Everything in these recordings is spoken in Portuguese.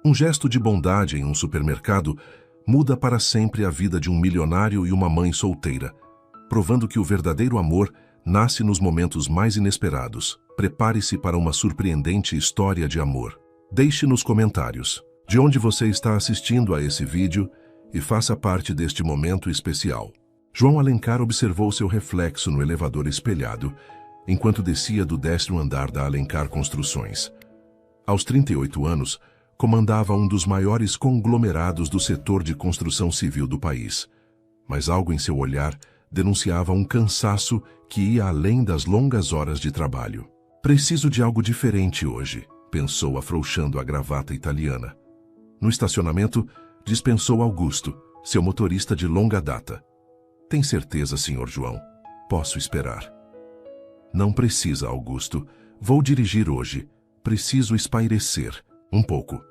Um gesto de bondade em um supermercado muda para sempre a vida de um milionário e uma mãe solteira, provando que o verdadeiro amor nasce nos momentos mais inesperados. Prepare-se para uma surpreendente história de amor. Deixe nos comentários de onde você está assistindo a esse vídeo e faça parte deste momento especial. João Alencar observou seu reflexo no elevador espelhado enquanto descia do 10º andar da Alencar Construções. Aos 38 anos, comandava um dos maiores conglomerados do setor de construção civil do país. Mas algo em seu olhar denunciava um cansaço que ia além das longas horas de trabalho. Preciso de algo diferente hoje, pensou afrouxando a gravata italiana. No estacionamento, dispensou Augusto, seu motorista de longa data. Tem certeza, Sr. João? Posso esperar. Não precisa, Augusto. Vou dirigir hoje. Preciso espairecer um pouco.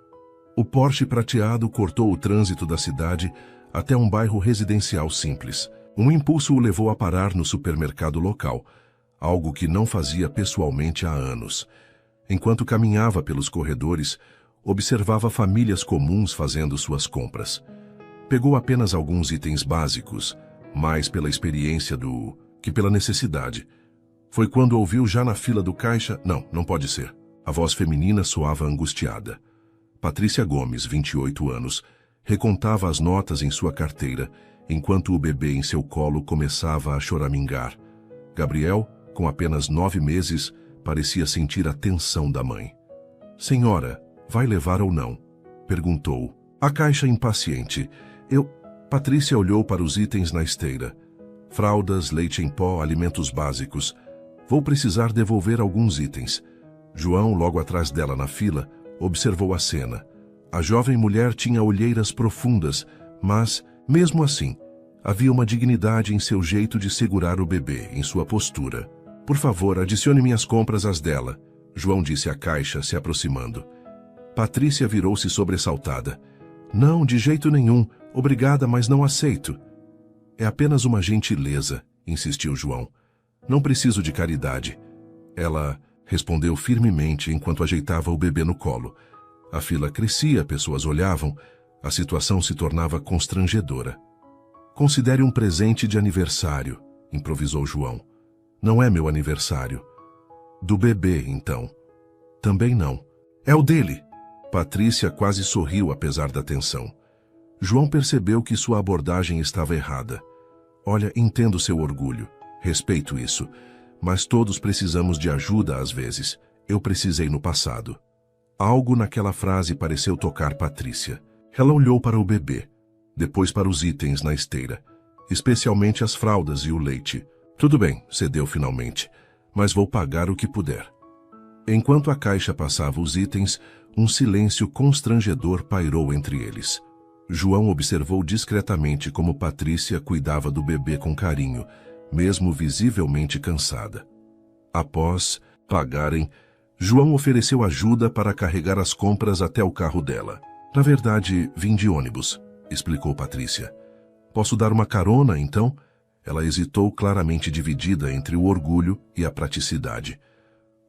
O Porsche prateado cortou o trânsito da cidade até um bairro residencial simples. Um impulso o levou a parar no supermercado local, algo que não fazia pessoalmente há anos. Enquanto caminhava pelos corredores, observava famílias comuns fazendo suas compras. Pegou apenas alguns itens básicos, mais pela experiência que pela necessidade. Foi quando ouviu já na fila do caixa... Não pode ser. A voz feminina soava angustiada. Patrícia Gomes, 28 anos, recontava as notas em sua carteira, enquanto o bebê em seu colo começava a choramingar. Gabriel, com apenas 9 meses, parecia sentir a tensão da mãe. Senhora, vai levar ou não? Perguntou. A caixa impaciente. Patrícia olhou para os itens na esteira. Fraldas, leite em pó, alimentos básicos. Vou precisar devolver alguns itens. João, logo atrás dela na fila, observou a cena. A jovem mulher tinha olheiras profundas, mas, mesmo assim, havia uma dignidade em seu jeito de segurar o bebê, em sua postura. Por favor, adicione minhas compras às dela, João disse à caixa, se aproximando. Patrícia virou-se sobressaltada. Não, de jeito nenhum. Obrigada, mas não aceito. É apenas uma gentileza, insistiu João. Não preciso de caridade. Ela respondeu firmemente enquanto ajeitava o bebê no colo. A fila crescia, pessoas olhavam. A situação se tornava constrangedora. Considere um presente de aniversário, improvisou João. Não é meu aniversário. Do bebê, então. Também não. É o dele. Patrícia quase sorriu apesar da tensão. João percebeu que sua abordagem estava errada. Olha, entendo seu orgulho. Respeito isso. Mas todos precisamos de ajuda às vezes. Eu precisei no passado. Algo naquela frase pareceu tocar Patrícia. Ela olhou para o bebê, depois para os itens na esteira, especialmente as fraldas e o leite. Tudo bem, cedeu finalmente, mas vou pagar o que puder. Enquanto a caixa passava os itens, um silêncio constrangedor pairou entre eles. João observou discretamente como Patrícia cuidava do bebê com carinho, mesmo visivelmente cansada. Após pagarem, João ofereceu ajuda para carregar as compras até o carro dela. Na verdade, vim de ônibus, explicou Patrícia. Posso dar uma carona, então? Ela hesitou, claramente dividida entre o orgulho e a praticidade.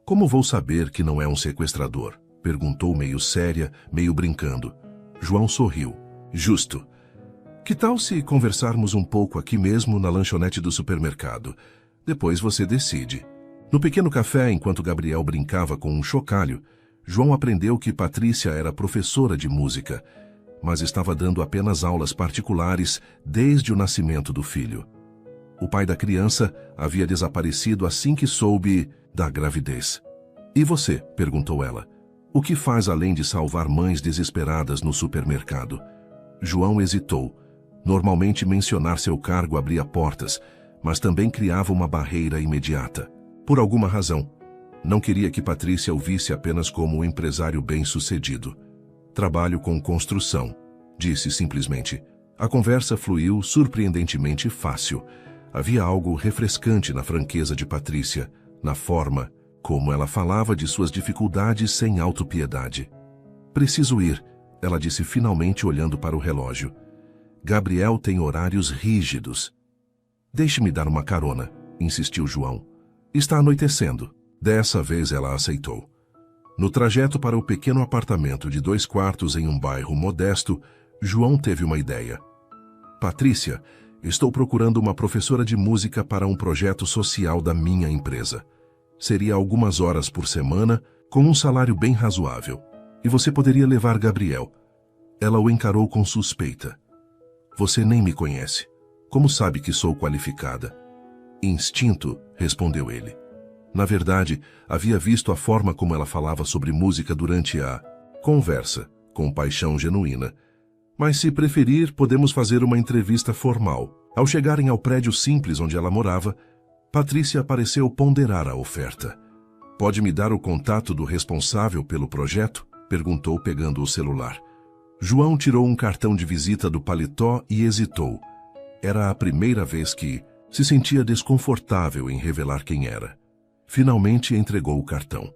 Como vou saber que não é um sequestrador? Perguntou meio séria, meio brincando. João sorriu. Justo. Que tal se conversarmos um pouco aqui mesmo na lanchonete do supermercado? Depois você decide. No pequeno café, enquanto Gabriel brincava com um chocalho, João aprendeu que Patrícia era professora de música, mas estava dando apenas aulas particulares desde o nascimento do filho. O pai da criança havia desaparecido assim que soube da gravidez. E você? Perguntou ela. O que faz além de salvar mães desesperadas no supermercado? João hesitou. Normalmente mencionar seu cargo abria portas, mas também criava uma barreira imediata. Por alguma razão, não queria que Patrícia o visse apenas como um empresário bem-sucedido. Trabalho com construção, disse simplesmente. A conversa fluiu surpreendentemente fácil. Havia algo refrescante na franqueza de Patrícia, na forma como ela falava de suas dificuldades sem autopiedade. Preciso ir, ela disse finalmente olhando para o relógio. Gabriel tem horários rígidos. Deixe-me dar uma carona, insistiu João. Está anoitecendo. Dessa vez ela aceitou. No trajeto para o pequeno apartamento de 2 quartos em um bairro modesto, João teve uma ideia. Patrícia, estou procurando uma professora de música para um projeto social da minha empresa. Seria algumas horas por semana, com um salário bem razoável. E você poderia levar Gabriel. Ela o encarou com suspeita. Você nem me conhece. Como sabe que sou qualificada? Instinto, respondeu ele. Na verdade, havia visto a forma como ela falava sobre música durante a conversa, com paixão genuína. Mas se preferir, podemos fazer uma entrevista formal. Ao chegarem ao prédio simples onde ela morava, Patrícia pareceu ponderar a oferta. Pode me dar o contato do responsável pelo projeto? Perguntou pegando o celular. João tirou um cartão de visita do paletó e hesitou. Era a primeira vez que se sentia desconfortável em revelar quem era. Finalmente entregou o cartão.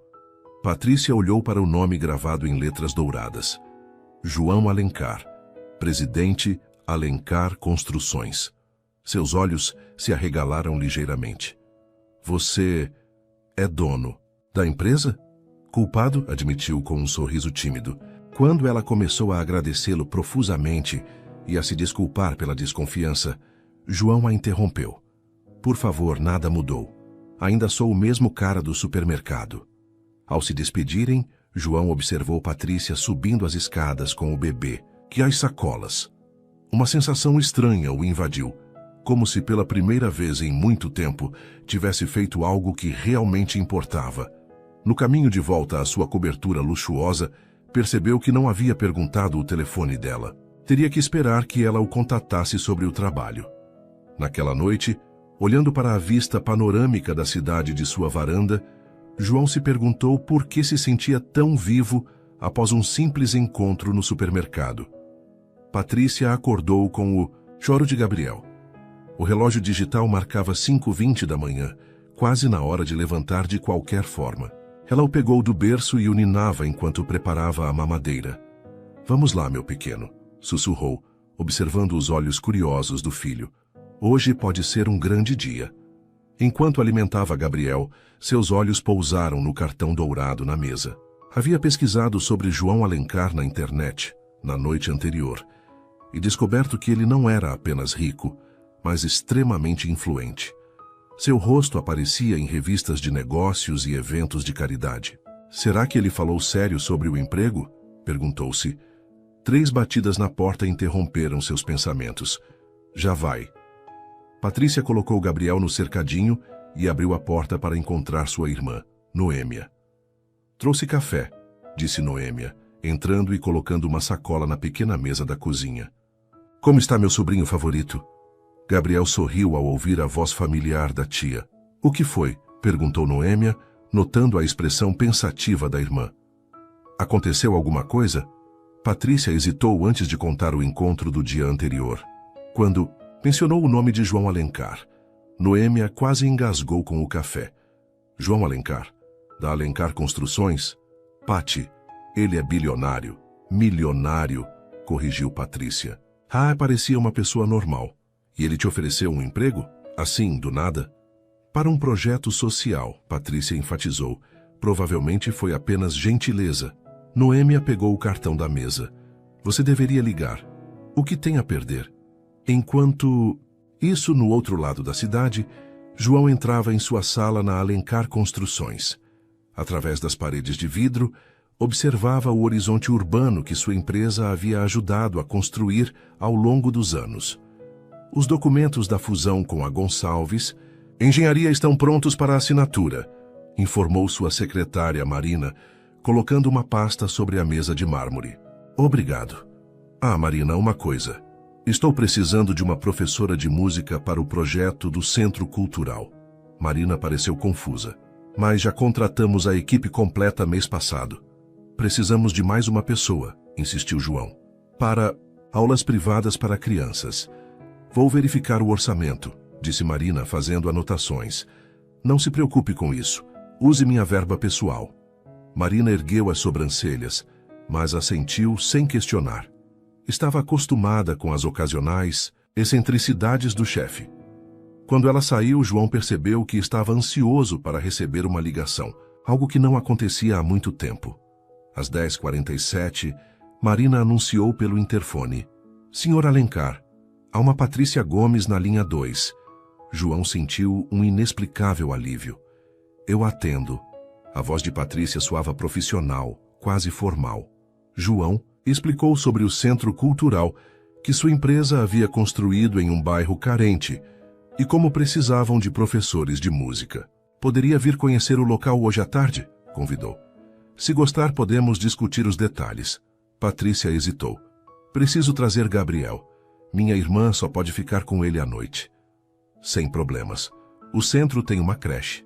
Patrícia olhou para o nome gravado em letras douradas. João Alencar, Presidente Alencar Construções. Seus olhos se arregalaram ligeiramente. Você é dono da empresa? Culpado, admitiu com um sorriso tímido. Quando ela começou a agradecê-lo profusamente e a se desculpar pela desconfiança, João a interrompeu. Por favor, nada mudou. Ainda sou o mesmo cara do supermercado. Ao se despedirem, João observou Patrícia subindo as escadas com o bebê, que as sacolas. Uma sensação estranha o invadiu, como se pela primeira vez em muito tempo tivesse feito algo que realmente importava. No caminho de volta à sua cobertura luxuosa, percebeu que não havia perguntado o telefone dela. Teria que esperar que ela o contatasse sobre o trabalho. Naquela noite, olhando para a vista panorâmica da cidade de sua varanda, João se perguntou por que se sentia tão vivo após um simples encontro no supermercado. Patrícia acordou com o choro de Gabriel. O relógio digital marcava 5h20 da manhã, quase na hora de levantar de qualquer forma. Ela o pegou do berço e o ninava enquanto preparava a mamadeira. Vamos lá, meu pequeno, sussurrou, observando os olhos curiosos do filho. Hoje pode ser um grande dia. Enquanto alimentava Gabriel, seus olhos pousaram no cartão dourado na mesa. Havia pesquisado sobre João Alencar na internet, na noite anterior, e descoberto que ele não era apenas rico, mas extremamente influente. Seu rosto aparecia em revistas de negócios e eventos de caridade. Será que ele falou sério sobre o emprego? Perguntou-se. 3 batidas na porta interromperam seus pensamentos. Já vai. Patrícia colocou Gabriel no cercadinho e abriu a porta para encontrar sua irmã, Noêmia. Trouxe café, disse Noêmia, entrando e colocando uma sacola na pequena mesa da cozinha. Como está meu sobrinho favorito? Gabriel sorriu ao ouvir a voz familiar da tia. O que foi? Perguntou Noêmia, notando a expressão pensativa da irmã. Aconteceu alguma coisa? Patrícia hesitou antes de contar o encontro do dia anterior. Quando mencionou o nome de João Alencar, Noêmia quase engasgou com o café. João Alencar, da Alencar Construções? Pati, ele é bilionário. Milionário, corrigiu Patrícia. Parecia uma pessoa normal. E ele te ofereceu um emprego? Assim, do nada? Para um projeto social, Patrícia enfatizou. Provavelmente foi apenas gentileza. Noêmia pegou o cartão da mesa. Você deveria ligar. O que tem a perder? Enquanto isso, no outro lado da cidade, João entrava em sua sala na Alencar Construções. Através das paredes de vidro, observava o horizonte urbano que sua empresa havia ajudado a construir ao longo dos anos. Os documentos da fusão com a Gonçalves, engenharia estão prontos para assinatura, informou sua secretária Marina, colocando uma pasta sobre a mesa de mármore. Obrigado. Marina, uma coisa. Estou precisando de uma professora de música para o projeto do Centro Cultural. Marina pareceu confusa. Mas já contratamos a equipe completa mês passado. Precisamos de mais uma pessoa, insistiu João. Para aulas privadas para crianças. Vou verificar o orçamento, disse Marina, fazendo anotações. Não se preocupe com isso. Use minha verba pessoal. Marina ergueu as sobrancelhas, mas assentiu sem questionar. Estava acostumada com as ocasionais excentricidades do chefe. Quando ela saiu, João percebeu que estava ansioso para receber uma ligação. algo que não acontecia há muito tempo. Às 10h47, Marina anunciou pelo interfone: Senhor Alencar, há uma Patrícia Gomes na linha 2. João sentiu um inexplicável alívio. Eu atendo. A voz de Patrícia soava profissional, quase formal. João explicou sobre o centro cultural que sua empresa havia construído em um bairro carente e como precisavam de professores de música. Poderia vir conhecer o local hoje à tarde? Convidou. Se gostar, podemos discutir os detalhes. Patrícia hesitou. Preciso trazer Gabriel. Minha irmã só pode ficar com ele à noite. Sem problemas. O centro tem uma creche.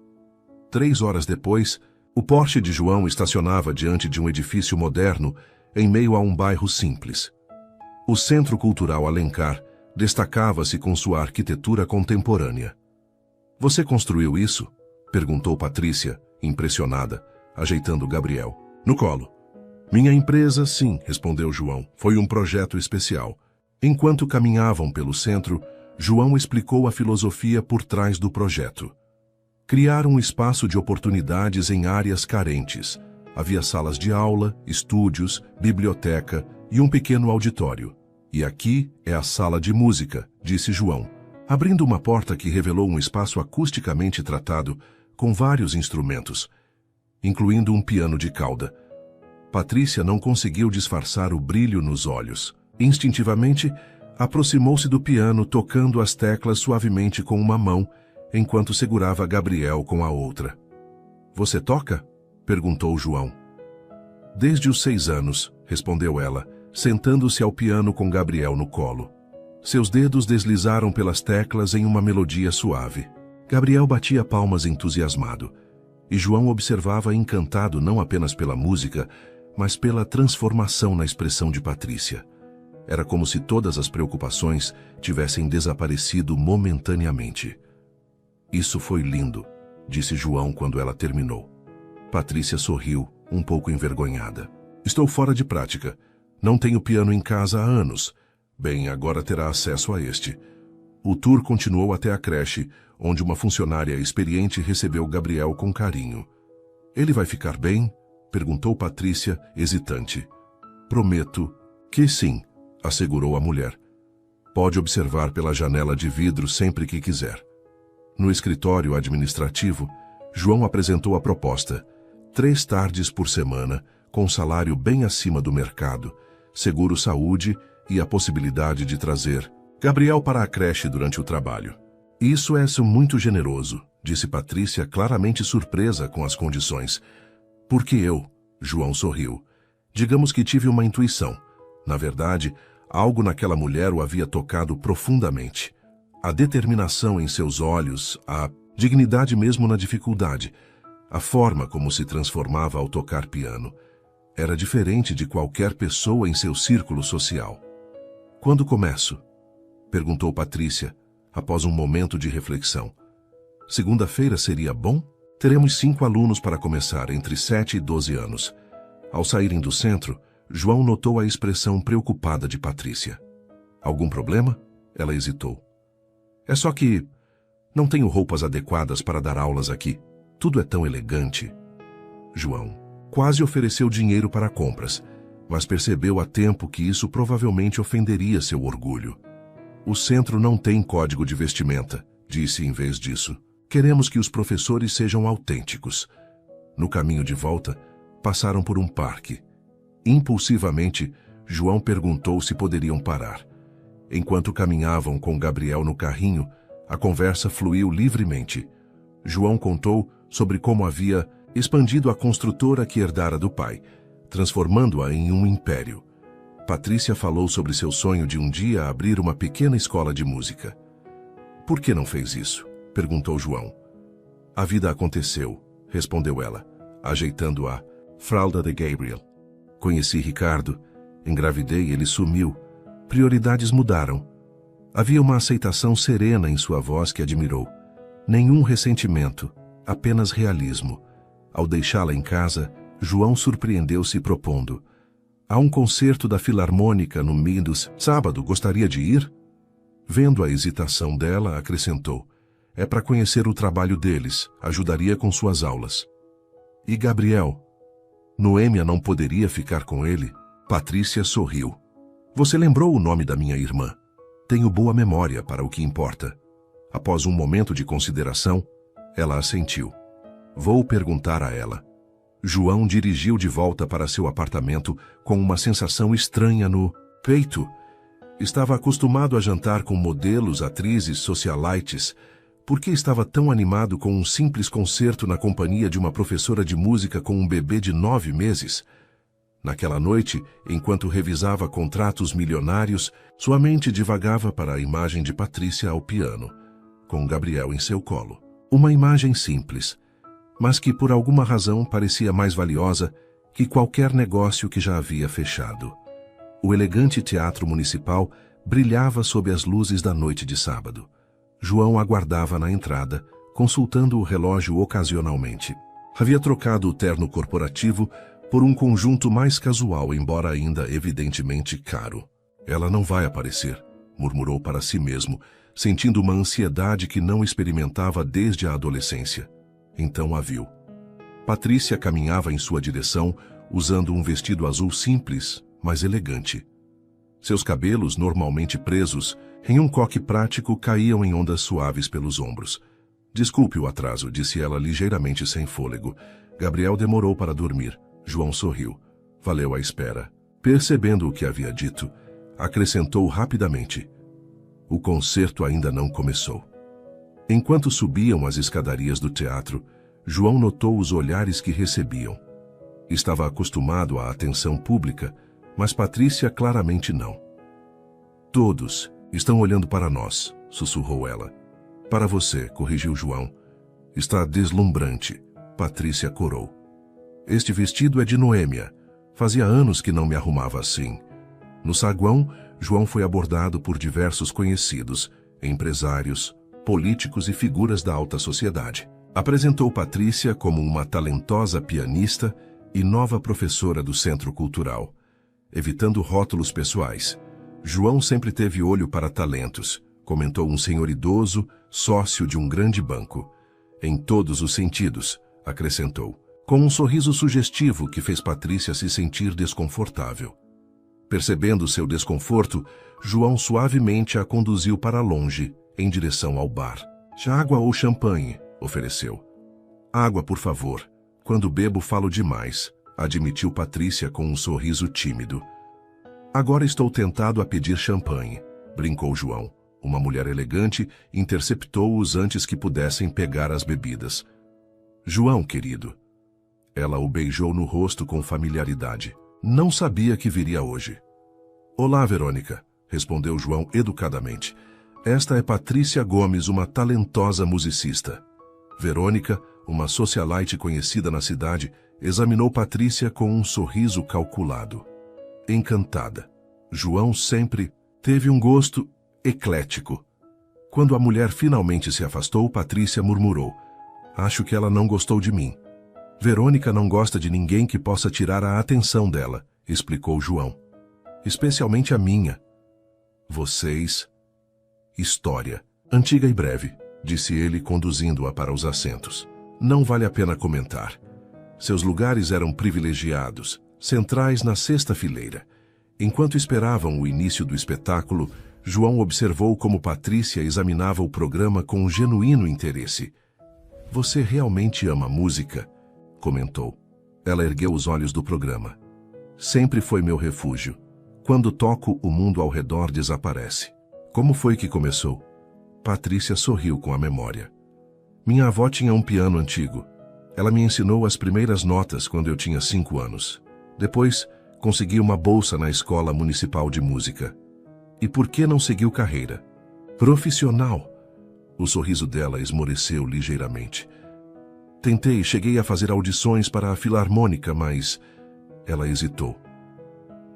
3 horas depois, o Porsche de João estacionava diante de um edifício moderno em meio a um bairro simples. O Centro Cultural Alencar destacava-se com sua arquitetura contemporânea. Você construiu isso? Perguntou Patrícia, impressionada, ajeitando Gabriel no colo. Minha empresa, sim, respondeu João. Foi um projeto especial. Enquanto caminhavam pelo centro, João explicou a filosofia por trás do projeto. Criar um espaço de oportunidades em áreas carentes. Havia salas de aula, estúdios, biblioteca e um pequeno auditório. E aqui é a sala de música, disse João, abrindo uma porta que revelou um espaço acusticamente tratado com vários instrumentos, incluindo um piano de cauda. Patrícia não conseguiu disfarçar o brilho nos olhos. Instintivamente, aproximou-se do piano, tocando as teclas suavemente com uma mão, enquanto segurava Gabriel com a outra. Você toca? Perguntou João. Desde os 6 anos, respondeu ela, sentando-se ao piano com Gabriel no colo. Seus dedos deslizaram pelas teclas em uma melodia suave. Gabriel batia palmas entusiasmado, e João observava encantado não apenas pela música, mas pela transformação na expressão de Patrícia. Era como se todas as preocupações tivessem desaparecido momentaneamente. Isso foi lindo, disse João quando ela terminou. Patrícia sorriu, um pouco envergonhada. Estou fora de prática. Não tenho piano em casa há anos. Bem, agora terá acesso a este. O tour continuou até a creche, onde uma funcionária experiente recebeu Gabriel com carinho. Ele vai ficar bem? Perguntou Patrícia, hesitante. Prometo que sim, assegurou a mulher. Pode observar pela janela de vidro sempre que quiser. No escritório administrativo, João apresentou a proposta. 3 tardes por semana, com salário bem acima do mercado, seguro-saúde e a possibilidade de trazer Gabriel para a creche durante o trabalho. Isso é muito generoso, disse Patrícia, claramente surpresa com as condições. Porque eu, João sorriu. Digamos que tive uma intuição. Na verdade, algo naquela mulher o havia tocado profundamente. A determinação em seus olhos, a dignidade mesmo na dificuldade, a forma como se transformava ao tocar piano. Era diferente de qualquer pessoa em seu círculo social. Quando começo? Perguntou Patrícia, após um momento de reflexão. Segunda-feira seria bom? Teremos 5 alunos para começar, entre 7 e 12 anos. Ao saírem do centro, João notou a expressão preocupada de Patrícia. Algum problema? Ela hesitou. É só que não tenho roupas adequadas para dar aulas aqui. Tudo é tão elegante. João quase ofereceu dinheiro para compras, mas percebeu a tempo que isso provavelmente ofenderia seu orgulho. O centro não tem código de vestimenta, disse em vez disso. Queremos que os professores sejam autênticos. No caminho de volta, passaram por um parque. Impulsivamente, João perguntou se poderiam parar. Enquanto caminhavam com Gabriel no carrinho, a conversa fluiu livremente. João contou sobre como havia expandido a construtora que herdara do pai, transformando-a em um império. Patrícia falou sobre seu sonho de um dia abrir uma pequena escola de música. Por que não fez isso? Perguntou João. A vida aconteceu, respondeu ela, ajeitando a fralda de Gabriel. Conheci Ricardo, engravidei, ele sumiu. Prioridades mudaram. Havia uma aceitação serena em sua voz que admirou. Nenhum ressentimento, apenas realismo. Ao deixá-la em casa, João surpreendeu-se propondo. Há um concerto da Filarmônica no Midos. Sábado, gostaria de ir? Vendo a hesitação dela, acrescentou. É para conhecer o trabalho deles, ajudaria com suas aulas. E Gabriel? Noêmia não poderia ficar com ele? Patrícia sorriu. Você lembrou o nome da minha irmã. Tenho boa memória para o que importa. Após um momento de consideração, ela assentiu. Vou perguntar a ela. João dirigiu de volta para seu apartamento com uma sensação estranha no peito. Estava acostumado a jantar com modelos, atrizes, socialites. Por que estava tão animado com um simples concerto na companhia de uma professora de música com um bebê de 9 meses? Naquela noite, enquanto revisava contratos milionários, sua mente divagava para a imagem de Patrícia ao piano, com Gabriel em seu colo. Uma imagem simples, mas que por alguma razão parecia mais valiosa que qualquer negócio que já havia fechado. O elegante teatro municipal brilhava sob as luzes da noite de sábado. João aguardava na entrada, consultando o relógio ocasionalmente. Havia trocado o terno corporativo por um conjunto mais casual, embora ainda evidentemente caro. Ela não vai aparecer, murmurou para si mesmo, sentindo uma ansiedade que não experimentava desde a adolescência. Então a viu. Patrícia caminhava em sua direção, usando um vestido azul simples, mas elegante. Seus cabelos, normalmente presos, em um coque prático, caíam em ondas suaves pelos ombros. Desculpe o atraso, disse ela ligeiramente sem fôlego. Gabriel demorou para dormir. João sorriu. Valeu a espera. Percebendo o que havia dito, acrescentou rapidamente. O concerto ainda não começou. Enquanto subiam as escadarias do teatro, João notou os olhares que recebiam. Estava acostumado à atenção pública, mas Patrícia claramente não. Todos estão olhando para nós, sussurrou ela. Para você, corrigiu João. Está deslumbrante, Patrícia corou. Este vestido é de Noêmia. Fazia anos que não me arrumava assim. No saguão, João foi abordado por diversos conhecidos, empresários, políticos e figuras da alta sociedade. Apresentou Patrícia como uma talentosa pianista e nova professora do Centro Cultural. Evitando rótulos pessoais, João sempre teve olho para talentos, comentou um senhor idoso, sócio de um grande banco. Em todos os sentidos, acrescentou, com um sorriso sugestivo que fez Patrícia se sentir desconfortável. Percebendo seu desconforto, João suavemente a conduziu para longe, em direção ao bar. Água ou champanhe? Ofereceu. Água, por favor. Quando bebo, falo demais, admitiu Patrícia com um sorriso tímido. Agora estou tentado a pedir champanhe, brincou João. Uma mulher elegante interceptou-os antes que pudessem pegar as bebidas. João, querido. Ela o beijou no rosto com familiaridade. Não sabia que viria hoje. Olá, Verônica, respondeu João educadamente. Esta é Patrícia Gomes, uma talentosa musicista. Verônica, uma socialite conhecida na cidade, examinou Patrícia com um sorriso calculado. Encantada. João sempre teve um gosto eclético. Quando a mulher finalmente se afastou, Patrícia murmurou. Acho que ela não gostou de mim. Verônica não gosta de ninguém que possa tirar a atenção dela, explicou João. Especialmente a minha. Vocês... História. Antiga e breve, disse ele, conduzindo-a para os assentos. Não vale a pena comentar. Seus lugares eram privilegiados, centrais na sexta fileira. Enquanto esperavam o início do espetáculo, João observou como Patrícia examinava o programa com um genuíno interesse. Você realmente ama música? Comentou. Ela ergueu os olhos do programa. Sempre foi meu refúgio. Quando toco, o mundo ao redor desaparece. Como foi que começou? Patrícia sorriu com a memória. Minha avó tinha um piano antigo. Ela me ensinou as primeiras notas quando eu tinha 5 anos. Depois, consegui uma bolsa na Escola Municipal de Música. E por que não seguiu carreira? Profissional. O sorriso dela esmoreceu ligeiramente. Tentei, cheguei a fazer audições para a Filarmônica, mas... Ela hesitou.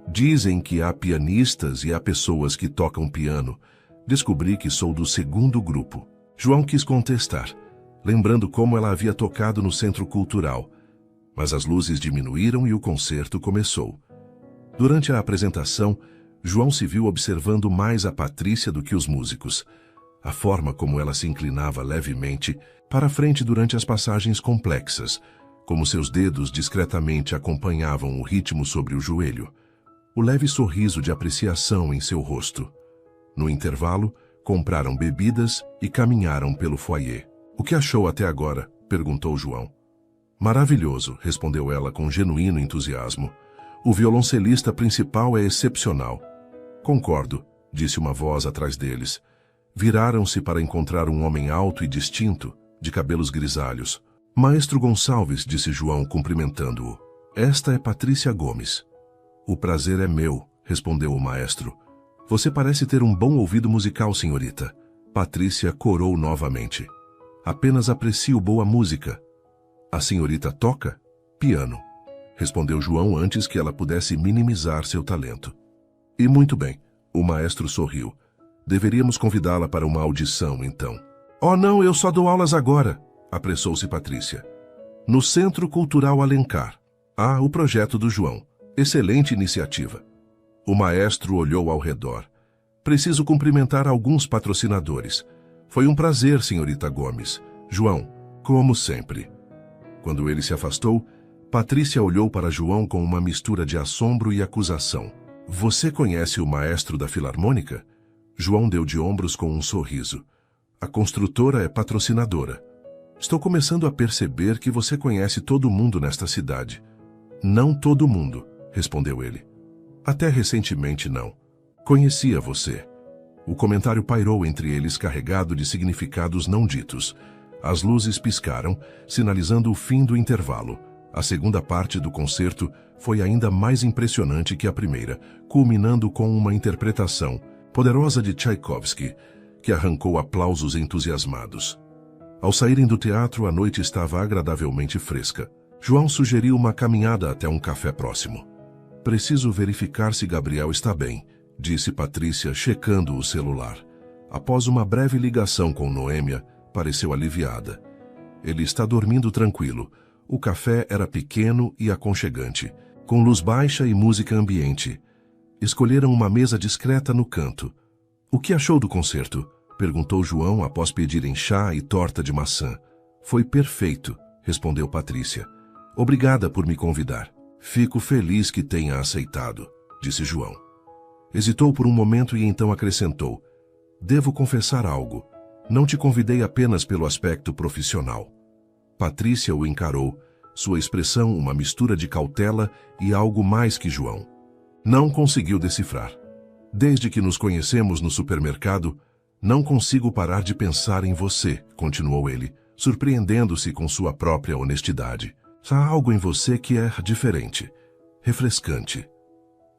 Dizem que há pianistas e há pessoas que tocam piano. Descobri que sou do segundo grupo. João quis contestar, lembrando como ela havia tocado no Centro Cultural. Mas as luzes diminuíram e o concerto começou. Durante a apresentação, João se viu observando mais a Patrícia do que os músicos. A forma como ela se inclinava levemente para frente durante as passagens complexas, como seus dedos discretamente acompanhavam o ritmo sobre o joelho, o leve sorriso de apreciação em seu rosto. No intervalo, compraram bebidas e caminharam pelo foyer. "O que achou até agora?" perguntou João. "Maravilhoso", respondeu ela com genuíno entusiasmo. "O violoncelista principal é excepcional." "Concordo", disse uma voz atrás deles. Viraram-se para encontrar um homem alto e distinto, de cabelos grisalhos. "Maestro Gonçalves", disse João, cumprimentando-o. "Esta é Patrícia Gomes." "O prazer é meu", respondeu o maestro. "Você parece ter um bom ouvido musical, senhorita." Patrícia corou novamente. "Apenas aprecio boa música." "A senhorita toca?" "Piano", respondeu João antes que ela pudesse minimizar seu talento. "E muito bem", o maestro sorriu. "Deveríamos convidá-la para uma audição, então." "Oh, não, eu só dou aulas agora", apressou-se Patrícia. "No Centro Cultural Alencar." "Ah, o projeto do João. Excelente iniciativa." O maestro olhou ao redor. "Preciso cumprimentar alguns patrocinadores. Foi um prazer, senhorita Gomes. João, como sempre." Quando ele se afastou, Patrícia olhou para João com uma mistura de assombro e acusação. "Você conhece o maestro da Filarmônica?" João deu de ombros com um sorriso. "A construtora é patrocinadora." "Estou começando a perceber que você conhece todo mundo nesta cidade." "Não todo mundo", respondeu ele. "Até recentemente não. Conhecia você." O comentário pairou entre eles carregado de significados não ditos. As luzes piscaram, sinalizando o fim do intervalo. A segunda parte do concerto foi ainda mais impressionante que a primeira, culminando com uma interpretação poderosa de Tchaikovsky, que arrancou aplausos entusiasmados. Ao saírem do teatro, a noite estava agradavelmente fresca. João sugeriu uma caminhada até um café próximo. "Preciso verificar se Gabriel está bem", disse Patrícia, checando o celular. Após uma breve ligação com Noêmia, pareceu aliviada. "Ele está dormindo tranquilo." O café era pequeno e aconchegante, com luz baixa e música ambiente. Escolheram uma mesa discreta no canto. "O que achou do concerto?" perguntou João após pedirem chá e torta de maçã. "Foi perfeito", respondeu Patrícia. "Obrigada por me convidar." "Fico feliz que tenha aceitado", disse João. Hesitou por um momento e então acrescentou: "Devo confessar algo. Não te convidei apenas pelo aspecto profissional." Patrícia o encarou, sua expressão uma mistura de cautela e algo mais que João não conseguiu decifrar. "Desde que nos conhecemos no supermercado, não consigo parar de pensar em você", continuou ele, surpreendendo-se com sua própria honestidade. "Há algo em você que é diferente, refrescante."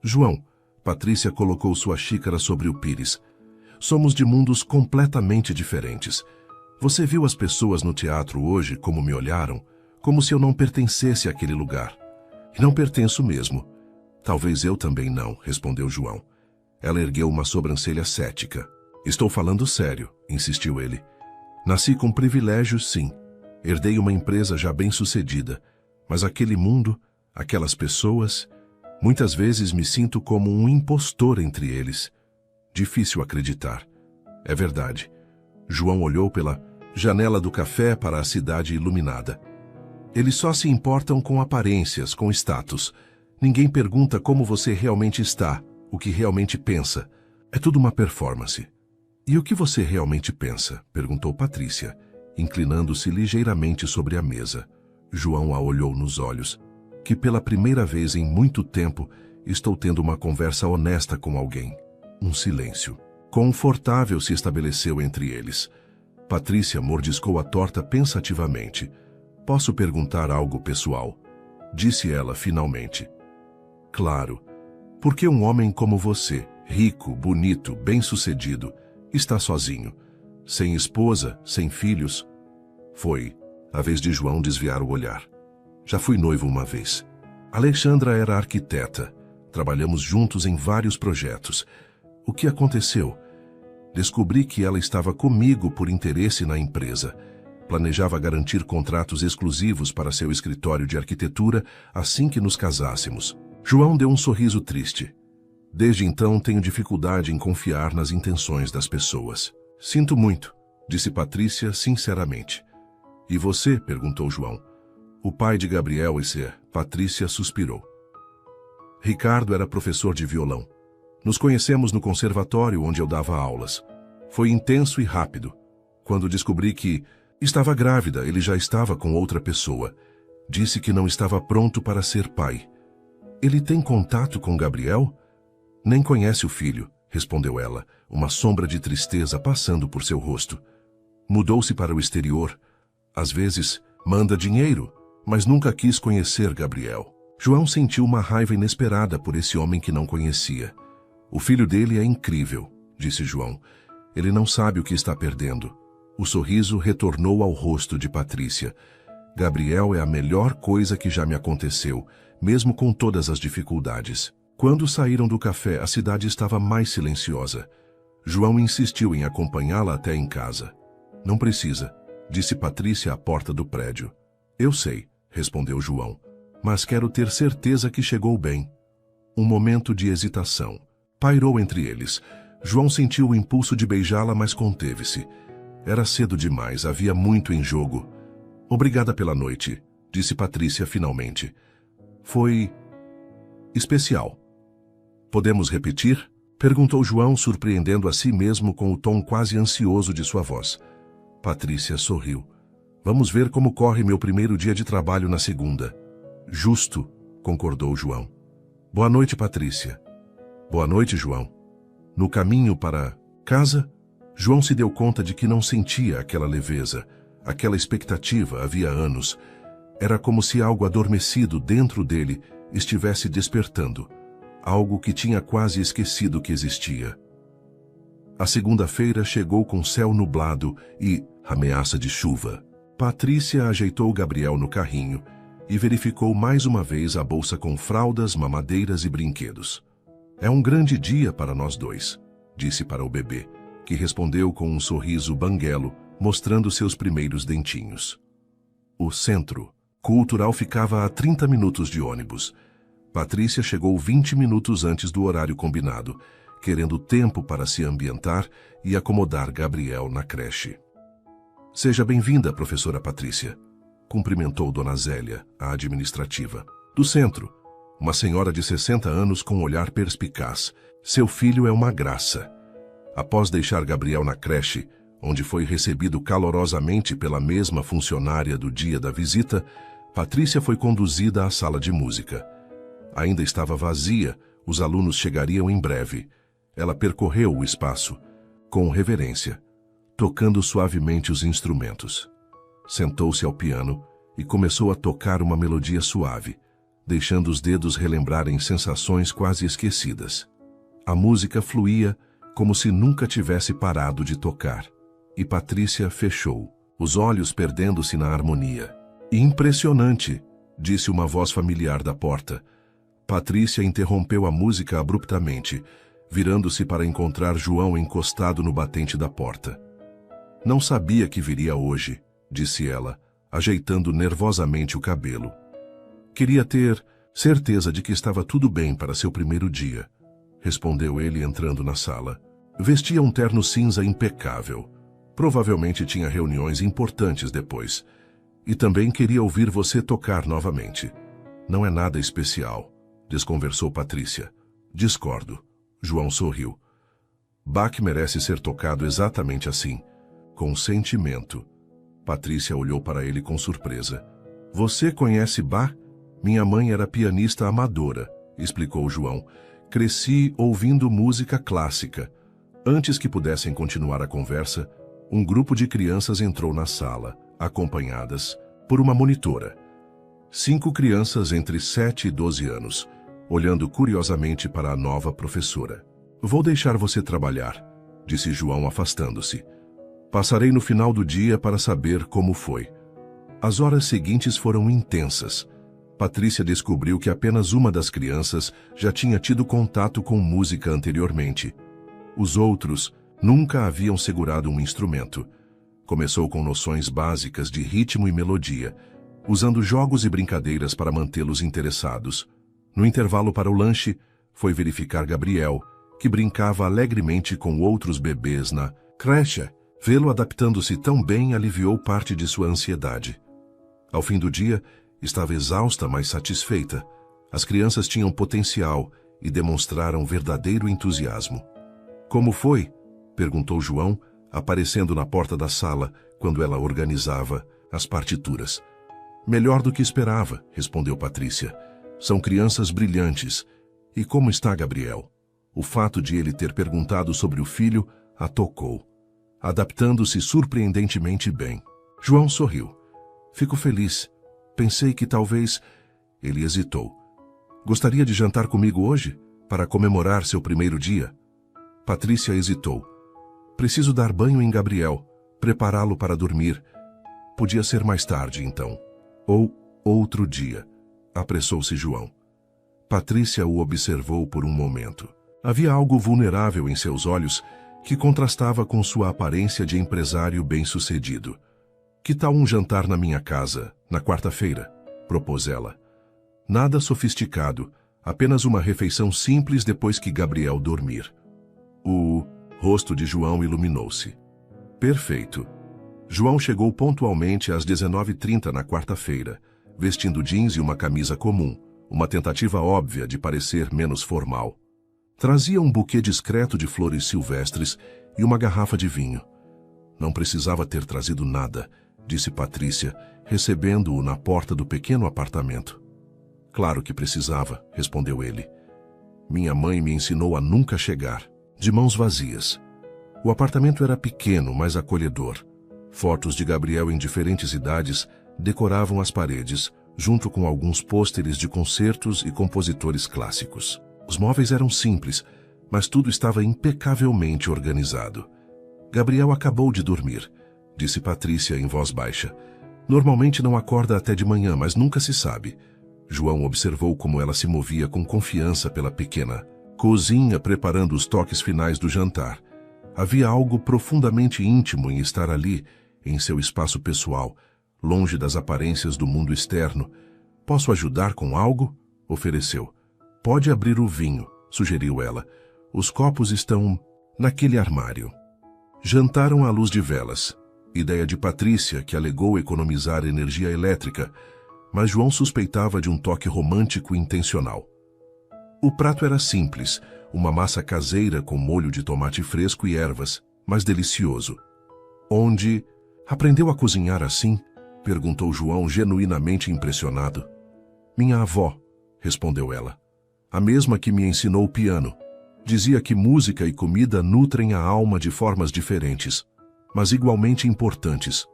"João", Patrícia colocou sua xícara sobre o pires, "somos de mundos completamente diferentes. Você viu as pessoas no teatro hoje como me olharam, como se eu não pertencesse àquele lugar. E não pertenço mesmo." "Talvez eu também não", respondeu João. Ela ergueu uma sobrancelha cética. "Estou falando sério", insistiu ele. "Nasci com privilégios, sim. Herdei uma empresa já bem-sucedida. Mas aquele mundo, aquelas pessoas, muitas vezes me sinto como um impostor entre eles. Difícil acreditar. É verdade." João olhou pela janela do café para a cidade iluminada. "Eles só se importam com aparências, com status. Ninguém pergunta como você realmente está, o que realmente pensa. É tudo uma performance." "E o que você realmente pensa?" perguntou Patrícia, inclinando-se ligeiramente sobre a mesa. João a olhou nos olhos. "Que pela primeira vez em muito tempo estou tendo uma conversa honesta com alguém." Um silêncio confortável se estabeleceu entre eles. Patrícia mordiscou a torta pensativamente. "Posso perguntar algo pessoal?" disse ela finalmente. "Claro. Por que um homem como você, rico, bonito, bem-sucedido, está sozinho? Sem esposa, sem filhos?" Foi a vez de João desviar o olhar. "Já fui noivo uma vez. Alexandra era arquiteta. Trabalhamos juntos em vários projetos. O que aconteceu? Descobri que ela estava comigo por interesse na empresa. Planejava garantir contratos exclusivos para seu escritório de arquitetura assim que nos casássemos." João deu um sorriso triste. "Desde então tenho dificuldade em confiar nas intenções das pessoas." "Sinto muito", disse Patrícia sinceramente. "E você?" perguntou João. O pai de Gabriel e Patrícia suspirou. Ricardo era professor de violão. Nos conhecemos no conservatório onde eu dava aulas. Foi intenso e rápido. Quando descobri que estava grávida, ele já estava com outra pessoa. Disse que não estava pronto para ser pai. Ele tem contato com Gabriel? Nem conhece o filho, respondeu ela, uma sombra de tristeza passando por seu rosto. Mudou-se para o exterior. Às vezes, manda dinheiro, mas nunca quis conhecer Gabriel. João sentiu uma raiva inesperada por esse homem que não conhecia. O filho dele é incrível, disse João. Ele não sabe o que está perdendo. O sorriso retornou ao rosto de Patrícia. Gabriel é a melhor coisa que já me aconteceu, mesmo com todas as dificuldades. Quando saíram do café, a cidade estava mais silenciosa. João insistiu em acompanhá-la até em casa. Não precisa, disse Patrícia à porta do prédio. Eu sei, respondeu João, mas quero ter certeza que chegou bem. Um momento de hesitação pairou entre eles. João sentiu o impulso de beijá-la, mas conteve-se. Era cedo demais, havia muito em jogo. Obrigada pela noite, disse Patrícia finalmente. Foi especial. Podemos repetir? Perguntou João, surpreendendo a si mesmo com o tom quase ansioso de sua voz. Patrícia sorriu. Vamos ver como corre meu primeiro dia de trabalho na segunda. Justo, concordou João. Boa noite, Patrícia. Boa noite, João. No caminho para casa, João se deu conta de que não sentia aquela leveza, aquela expectativa havia anos. Era como se algo adormecido dentro dele estivesse despertando, algo que tinha quase esquecido que existia. A segunda-feira chegou com céu nublado e ameaça de chuva. Patrícia ajeitou Gabriel no carrinho e verificou mais uma vez a bolsa com fraldas, mamadeiras e brinquedos. É um grande dia para nós dois, disse para o bebê, que respondeu com um sorriso banguelo, mostrando seus primeiros dentinhos. O centro cultural ficava a 30 minutos de ônibus. Patrícia chegou 20 minutos antes do horário combinado, querendo tempo para se ambientar e acomodar Gabriel na creche. Seja bem-vinda, professora Patrícia, cumprimentou Dona Zélia, a administrativa. Do centro, uma senhora de 60 anos com um olhar perspicaz. Seu filho é uma graça. Após deixar Gabriel na creche, onde foi recebido calorosamente pela mesma funcionária do dia da visita, Patrícia foi conduzida à sala de música. Ainda estava vazia, os alunos chegariam em breve. Ela percorreu o espaço, com reverência, tocando suavemente os instrumentos. Sentou-se ao piano e começou a tocar uma melodia suave, deixando os dedos relembrarem sensações quase esquecidas. A música fluía como se nunca tivesse parado de tocar. E Patrícia fechou, os olhos perdendo-se na harmonia. Impressionante, disse uma voz familiar da porta. Patrícia interrompeu a música abruptamente, virando-se para encontrar João encostado no batente da porta. Não sabia que viria hoje, disse ela, ajeitando nervosamente o cabelo. Queria ter certeza de que estava tudo bem para seu primeiro dia, respondeu ele entrando na sala. Vestia um terno cinza impecável. Provavelmente tinha reuniões importantes depois. E também queria ouvir você tocar novamente. Não é nada especial, desconversou Patrícia. Discordo. João sorriu. Bach merece ser tocado exatamente assim, com sentimento. Patrícia olhou para ele com surpresa. Você conhece Bach? Minha mãe era pianista amadora, explicou João. Cresci ouvindo música clássica. Antes que pudessem continuar a conversa, um grupo de crianças entrou na sala, acompanhadas por uma monitora. 5 crianças entre 7 e 12 anos, olhando curiosamente para a nova professora. Vou deixar você trabalhar, disse João afastando-se. Passarei no final do dia para saber como foi. As horas seguintes foram intensas. Patrícia descobriu que apenas uma das crianças já tinha tido contato com música anteriormente. Os outros nunca haviam segurado um instrumento. Começou com noções básicas de ritmo e melodia, usando jogos e brincadeiras para mantê-los interessados. No intervalo para o lanche, foi verificar Gabriel, que brincava alegremente com outros bebês na creche. Vê-lo adaptando-se tão bem aliviou parte de sua ansiedade. Ao fim do dia, Estava exausta, mas satisfeita. As crianças tinham potencial e demonstraram verdadeiro entusiasmo. Como foi? Perguntou João, aparecendo na porta da sala quando ela organizava as partituras. Melhor do que esperava, respondeu Patrícia. São crianças brilhantes. E como está Gabriel? O fato de ele ter perguntado sobre o filho a tocou, adaptando-se surpreendentemente bem. João sorriu. Fico feliz. Pensei que talvez... Ele hesitou. Gostaria de jantar comigo hoje, para comemorar seu primeiro dia? Patrícia hesitou. Preciso dar banho em Gabriel, prepará-lo para dormir. Podia ser mais tarde, então. Ou outro dia, apressou-se João. Patrícia o observou por um momento. Havia algo vulnerável em seus olhos que contrastava com sua aparência de empresário bem-sucedido. Que tal um jantar na minha casa, na quarta-feira? Propôs ela. Nada sofisticado, apenas uma refeição simples depois que Gabriel dormir. O rosto de João iluminou-se. Perfeito. João chegou pontualmente às 19h30 na quarta-feira, vestindo jeans e uma camisa comum, uma tentativa óbvia de parecer menos formal. Trazia um buquê discreto de flores silvestres e uma garrafa de vinho. Não precisava ter trazido nada, disse Patrícia, recebendo-o na porta do pequeno apartamento. Claro que precisava, respondeu ele. Minha mãe me ensinou a nunca chegar, de mãos vazias. O apartamento era pequeno, mas acolhedor. Fotos de Gabriel em diferentes idades decoravam as paredes, junto com alguns pôsteres de concertos e compositores clássicos. Os móveis eram simples, mas tudo estava impecavelmente organizado. Gabriel acabou de dormir, disse Patrícia em voz baixa. Normalmente não acorda até de manhã, mas nunca se sabe. João observou como ela se movia com confiança pela pequena cozinha, preparando os toques finais do jantar. Havia algo profundamente íntimo em estar ali, em seu espaço pessoal, longe das aparências do mundo externo. Posso ajudar com algo? Ofereceu. Pode abrir o vinho, sugeriu ela. Os copos estão naquele armário. Jantaram à luz de velas. Ideia de Patrícia, que alegou economizar energia elétrica, mas João suspeitava de um toque romântico intencional. O prato era simples, uma massa caseira com molho de tomate fresco e ervas, mas delicioso. Onde aprendeu a cozinhar assim? Perguntou João, genuinamente impressionado. Minha avó, respondeu ela. A mesma que me ensinou o piano. Dizia que música e comida nutrem a alma de formas diferentes, mas igualmente importantes.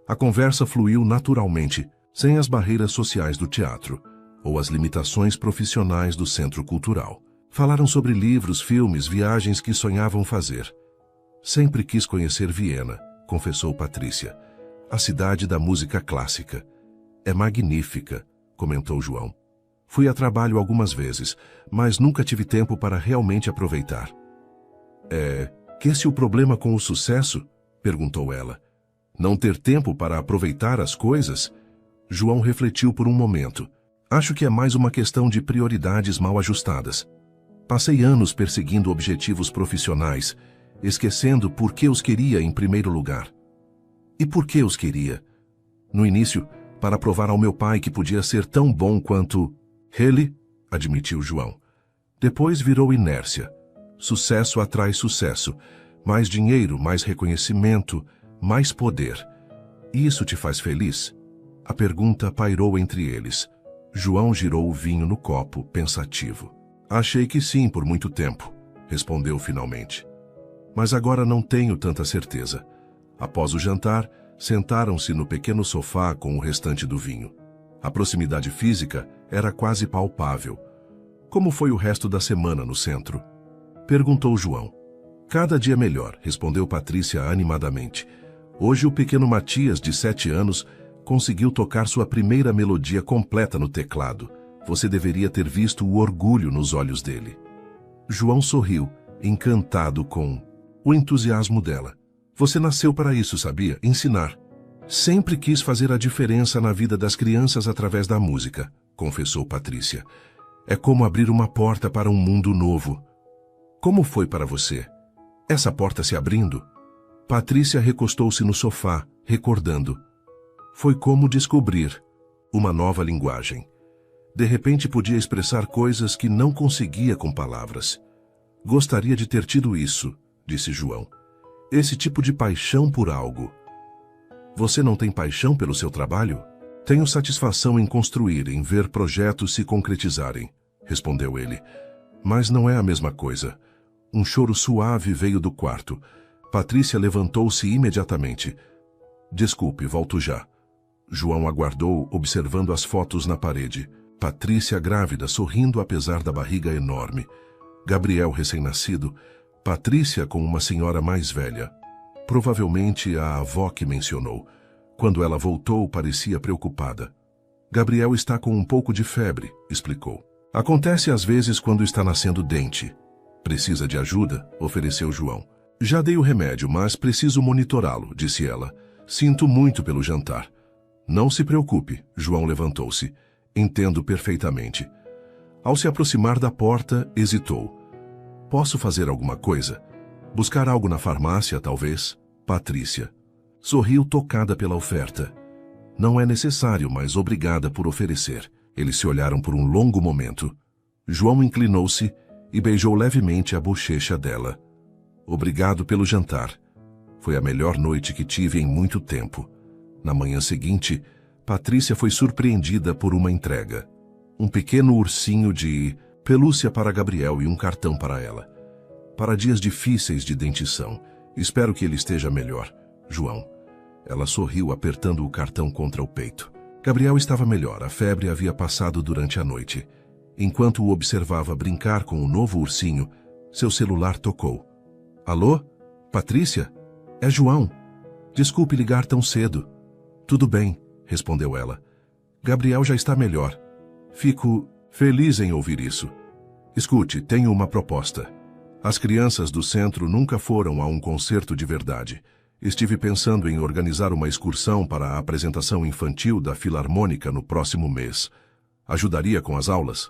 A conversa fluiu naturalmente, sem as barreiras sociais do teatro, ou as limitações profissionais do centro cultural. Falaram sobre livros, filmes, viagens que sonhavam fazer. Sempre quis conhecer Viena, confessou Patrícia. A cidade da música clássica. É magnífica, comentou João. Fui a trabalho algumas vezes, mas nunca tive tempo para realmente aproveitar. É que esse é o problema com o sucesso? Perguntou ela. Não ter tempo para aproveitar as coisas? João refletiu por um momento. Acho que é mais uma questão de prioridades mal ajustadas. Passei anos perseguindo objetivos profissionais, esquecendo por que os queria em primeiro lugar. E por que os queria? No início, para provar ao meu pai que podia ser tão bom quanto ele, admitiu João. Depois virou inércia. Sucesso atrai sucesso. Mais dinheiro, mais reconhecimento, mais poder. Isso te faz feliz? A pergunta pairou entre eles. João girou o vinho no copo, pensativo. Achei que sim por muito tempo, respondeu finalmente. Mas agora não tenho tanta certeza. Após o jantar, sentaram-se no pequeno sofá com o restante do vinho. A proximidade física era quase palpável. Como foi o resto da semana no centro? Perguntou João. Cada dia melhor, respondeu Patrícia animadamente. Hoje o pequeno Matias, de 7 anos, conseguiu tocar sua primeira melodia completa no teclado. Você deveria ter visto o orgulho nos olhos dele. João sorriu, encantado com o entusiasmo dela. Você nasceu para isso, sabia? Ensinar. Sempre quis fazer a diferença na vida das crianças através da música, confessou Patrícia. É como abrir uma porta para um mundo novo. Como foi para você? Essa porta se abrindo? Patrícia recostou-se no sofá, recordando. Foi como descobrir. uma nova linguagem. De repente podia expressar coisas que não conseguia com palavras. Gostaria de ter tido isso, disse João. Esse tipo de paixão por algo. Você não tem paixão pelo seu trabalho? Tenho satisfação em construir, em ver projetos se concretizarem, respondeu ele. Mas não é a mesma coisa. Um choro suave veio do quarto. Patrícia levantou-se imediatamente. Desculpe, volto já. João aguardou, observando as fotos na parede. Patrícia grávida, sorrindo apesar da barriga enorme. Gabriel recém-nascido. Patrícia com uma senhora mais velha. Provavelmente a avó que mencionou. Quando ela voltou, parecia preocupada. Gabriel está com um pouco de febre, explicou. Acontece às vezes quando está nascendo dente. Precisa de ajuda? Ofereceu João. Já dei o remédio, mas preciso monitorá-lo, disse ela. Sinto muito pelo jantar. Não se preocupe, João levantou-se. Entendo perfeitamente. Ao se aproximar da porta, hesitou. Posso fazer alguma coisa? Buscar algo na farmácia, talvez? Patrícia. Sorriu tocada pela oferta. Não é necessário, mas obrigada por oferecer. Eles se olharam por um longo momento. João inclinou-se e beijou levemente a bochecha dela. Obrigado pelo jantar. Foi a melhor noite que tive em muito tempo. Na manhã seguinte, Patrícia foi surpreendida por uma entrega. Um pequeno ursinho de pelúcia para Gabriel e um cartão para ela. Para dias difíceis de dentição. Espero que ele esteja melhor, João. Ela sorriu apertando o cartão contra o peito. Gabriel estava melhor, a febre havia passado durante a noite. Enquanto o observava brincar com o novo ursinho, seu celular tocou. Alô? Patrícia? É João. Desculpe ligar tão cedo. Tudo bem, respondeu ela. Gabriel já está melhor. Fico feliz em ouvir isso. Escute, tenho uma proposta. As crianças do centro nunca foram a um concerto de verdade. Estive pensando em organizar uma excursão para a apresentação infantil da Filarmônica no próximo mês. Ajudaria com as aulas?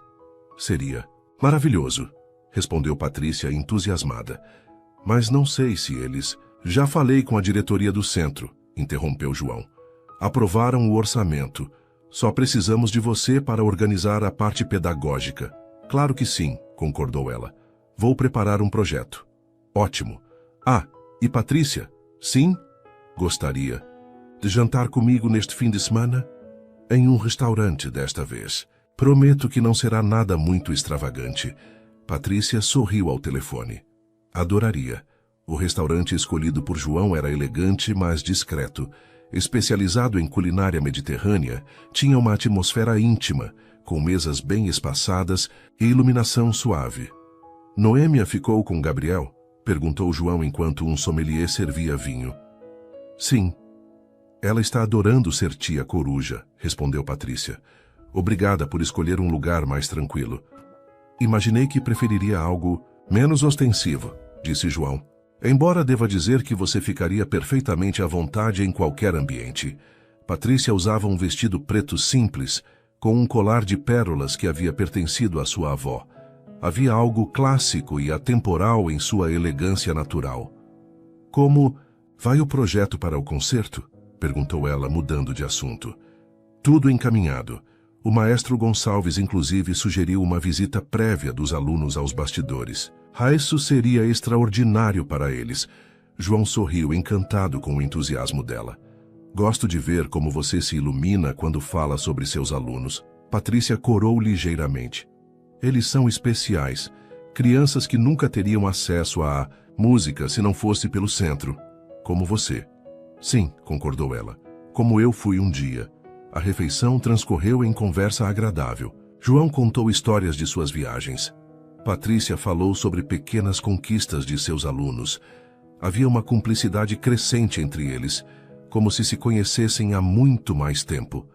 Seria maravilhoso, respondeu Patrícia entusiasmada. Mas não sei se eles... Já falei com a diretoria do centro, interrompeu João. Aprovaram o orçamento. Só precisamos de você para organizar a parte pedagógica. Claro que sim, concordou ela. Vou preparar um projeto. Ótimo. Ah, e Patrícia? Sim? Gostaria de jantar comigo neste fim de semana? Em um restaurante desta vez. Prometo que não será nada muito extravagante. Patrícia sorriu ao telefone. Adoraria. O restaurante escolhido por João era elegante, mas discreto. Especializado em culinária mediterrânea, tinha uma atmosfera íntima, com mesas bem espaçadas e iluminação suave. Noêmia ficou com Gabriel? Perguntou João enquanto um sommelier servia vinho. Sim. Ela está adorando ser tia coruja, respondeu Patrícia. Obrigada por escolher um lugar mais tranquilo. Imaginei que preferiria algo menos ostensivo, disse João. Embora deva dizer que você ficaria perfeitamente à vontade em qualquer ambiente. Patrícia usava um vestido preto simples, com um colar de pérolas que havia pertencido à sua avó. Havia algo clássico e atemporal em sua elegância natural. Como vai o projeto para o concerto? Perguntou ela, mudando de assunto. Tudo encaminhado. O maestro Gonçalves, inclusive, sugeriu uma visita prévia dos alunos aos bastidores. Isso seria extraordinário para eles. João sorriu, encantado com o entusiasmo dela. Gosto de ver como você se ilumina quando fala sobre seus alunos. Patrícia corou ligeiramente. Eles são especiais. Crianças que nunca teriam acesso à música se não fosse pelo centro. Como você. Sim, concordou ela. Como eu fui um dia. A refeição transcorreu em conversa agradável. João contou histórias de suas viagens. Patrícia falou sobre pequenas conquistas de seus alunos. Havia uma cumplicidade crescente entre eles, como se conhecessem há muito mais tempo.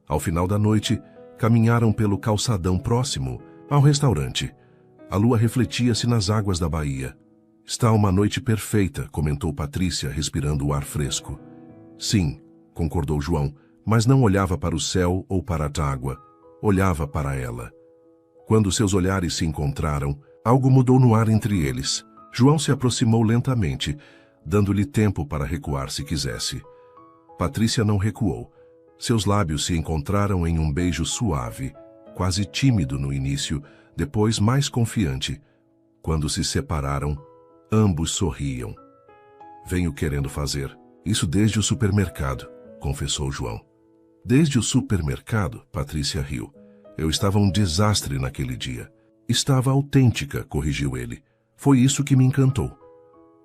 Ao final da noite, caminharam pelo calçadão próximo ao restaurante. A lua refletia-se nas águas da baía. Está uma noite perfeita, comentou Patrícia, respirando o ar fresco. Sim, concordou João, mas não olhava para o céu ou para a água. Olhava para ela. Quando seus olhares se encontraram, algo mudou no ar entre eles. João se aproximou lentamente, dando-lhe tempo para recuar se quisesse. Patrícia não recuou. Seus lábios se encontraram em um beijo suave, quase tímido no início, depois mais confiante. Quando se separaram, ambos sorriam. Venho querendo fazer isso desde o supermercado, confessou João. Desde o supermercado, Patrícia riu. Eu estava um desastre naquele dia. Estava autêntica, corrigiu ele. Foi isso que me encantou.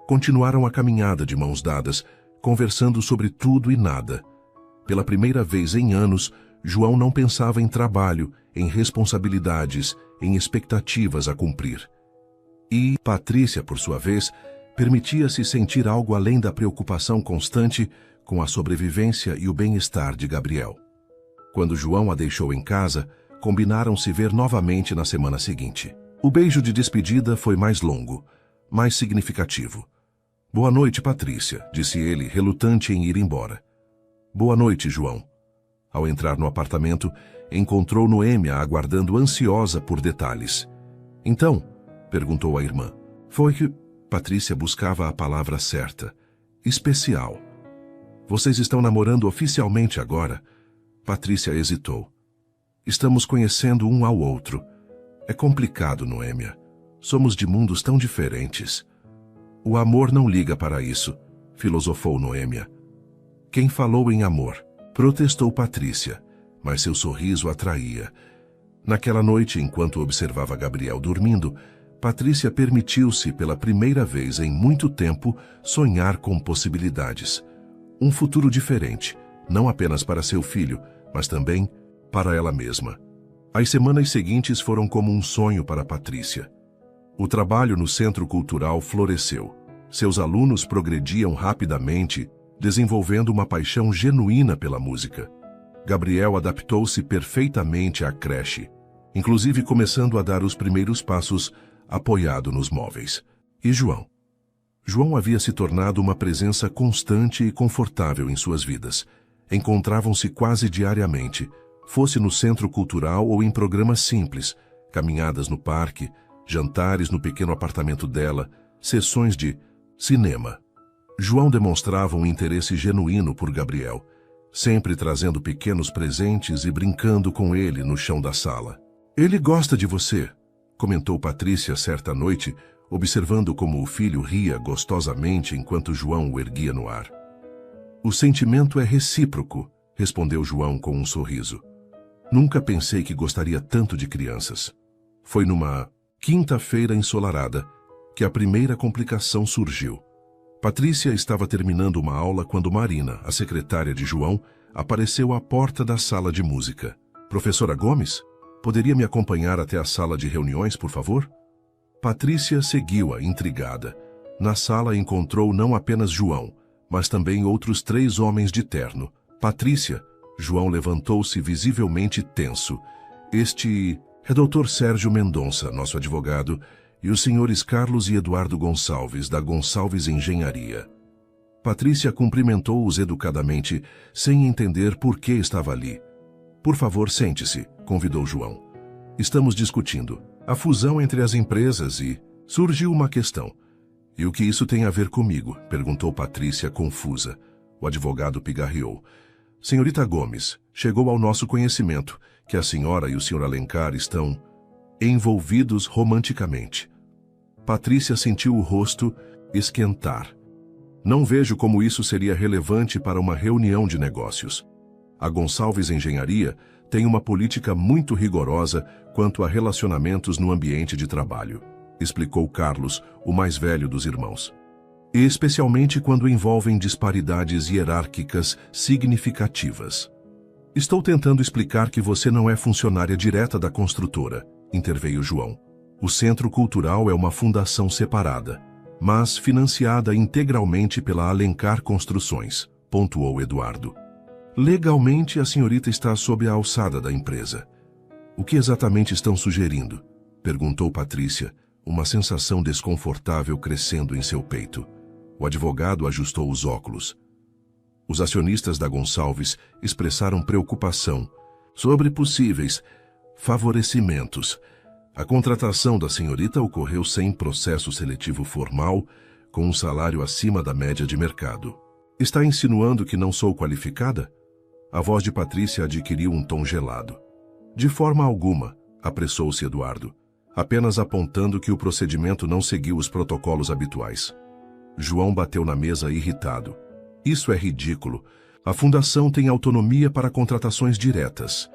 Continuaram a caminhada de mãos dadas, conversando sobre tudo e nada. Pela primeira vez em anos, João não pensava em trabalho, em responsabilidades, em expectativas a cumprir. E Patrícia, por sua vez, permitia-se sentir algo além da preocupação constante com a sobrevivência e o bem-estar de Gabriel. Quando João a deixou em casa, combinaram se ver novamente na semana seguinte. O beijo de despedida foi mais longo, mais significativo. Boa noite, Patrícia, disse ele, relutante em ir embora. Boa noite, João. Ao entrar no apartamento, encontrou Noêmia aguardando ansiosa por detalhes. Então, perguntou a irmã. Foi que Patrícia buscava a palavra certa. Especial. Vocês estão namorando oficialmente agora? Patrícia hesitou. Estamos conhecendo um ao outro. É complicado, Noêmia. Somos de mundos tão diferentes. O amor não liga para isso, filosofou Noêmia. Quem falou em amor? Protestou Patrícia, mas seu sorriso atraía. Naquela noite, enquanto observava Gabriel dormindo, Patrícia permitiu-se pela primeira vez em muito tempo sonhar com possibilidades. Um futuro diferente, não apenas para seu filho, mas também para ela mesma. As semanas seguintes foram como um sonho para Patrícia. O trabalho no Centro Cultural floresceu. Seus alunos progrediam rapidamente, desenvolvendo uma paixão genuína pela música. Gabriel adaptou-se perfeitamente à creche, inclusive começando a dar os primeiros passos apoiado nos móveis. E João? João havia se tornado uma presença constante e confortável em suas vidas. Encontravam-se quase diariamente, fosse no centro cultural ou em programas simples, caminhadas no parque, jantares no pequeno apartamento dela, sessões de cinema. João demonstrava um interesse genuíno por Gabriel, sempre trazendo pequenos presentes e brincando com ele no chão da sala. Ele gosta de você, comentou Patrícia certa noite, observando como o filho ria gostosamente enquanto João o erguia no ar. O sentimento é recíproco, respondeu João com um sorriso. Nunca pensei que gostaria tanto de crianças. Foi numa quinta-feira ensolarada que a primeira complicação surgiu. Patrícia estava terminando uma aula quando Marina, a secretária de João, apareceu à porta da sala de música. Professora Gomes, poderia me acompanhar até a sala de reuniões, por favor? Patrícia seguiu-a, intrigada. Na sala encontrou não apenas João, mas também outros 3 homens de terno. Patrícia, João levantou-se visivelmente tenso. Este é Dr. Sérgio Mendonça, nosso advogado, e os senhores Carlos e Eduardo Gonçalves, da Gonçalves Engenharia. Patrícia cumprimentou-os educadamente, sem entender por que estava ali. Por favor, sente-se, convidou João. Estamos discutindo a fusão entre as empresas e surgiu uma questão. E o que isso tem a ver comigo? Perguntou Patrícia, confusa. O advogado pigarreou. Senhorita Gomes, chegou ao nosso conhecimento que a senhora e o senhor Alencar estão envolvidos romanticamente. Patrícia sentiu o rosto esquentar. Não vejo como isso seria relevante para uma reunião de negócios. A Gonçalves Engenharia tem uma política muito rigorosa quanto a relacionamentos no ambiente de trabalho, explicou Carlos, o mais velho dos irmãos. E especialmente quando envolvem disparidades hierárquicas significativas. Estou tentando explicar que você não é funcionária direta da construtora, interveio João. O Centro Cultural é uma fundação separada, mas financiada integralmente pela Alencar Construções, pontuou Eduardo. Legalmente, a senhorita está sob a alçada da empresa. O que exatamente estão sugerindo? Perguntou Patrícia, uma sensação desconfortável crescendo em seu peito. O advogado ajustou os óculos. Os acionistas da Gonçalves expressaram preocupação sobre possíveis favorecimentos. A contratação da senhorita ocorreu sem processo seletivo formal, com um salário acima da média de mercado. Está insinuando que não sou qualificada? A voz de Patrícia adquiriu um tom gelado. De forma alguma, apressou-se Eduardo, apenas apontando que o procedimento não seguiu os protocolos habituais. João bateu na mesa irritado. Isso é ridículo. A fundação tem autonomia para contratações diretas.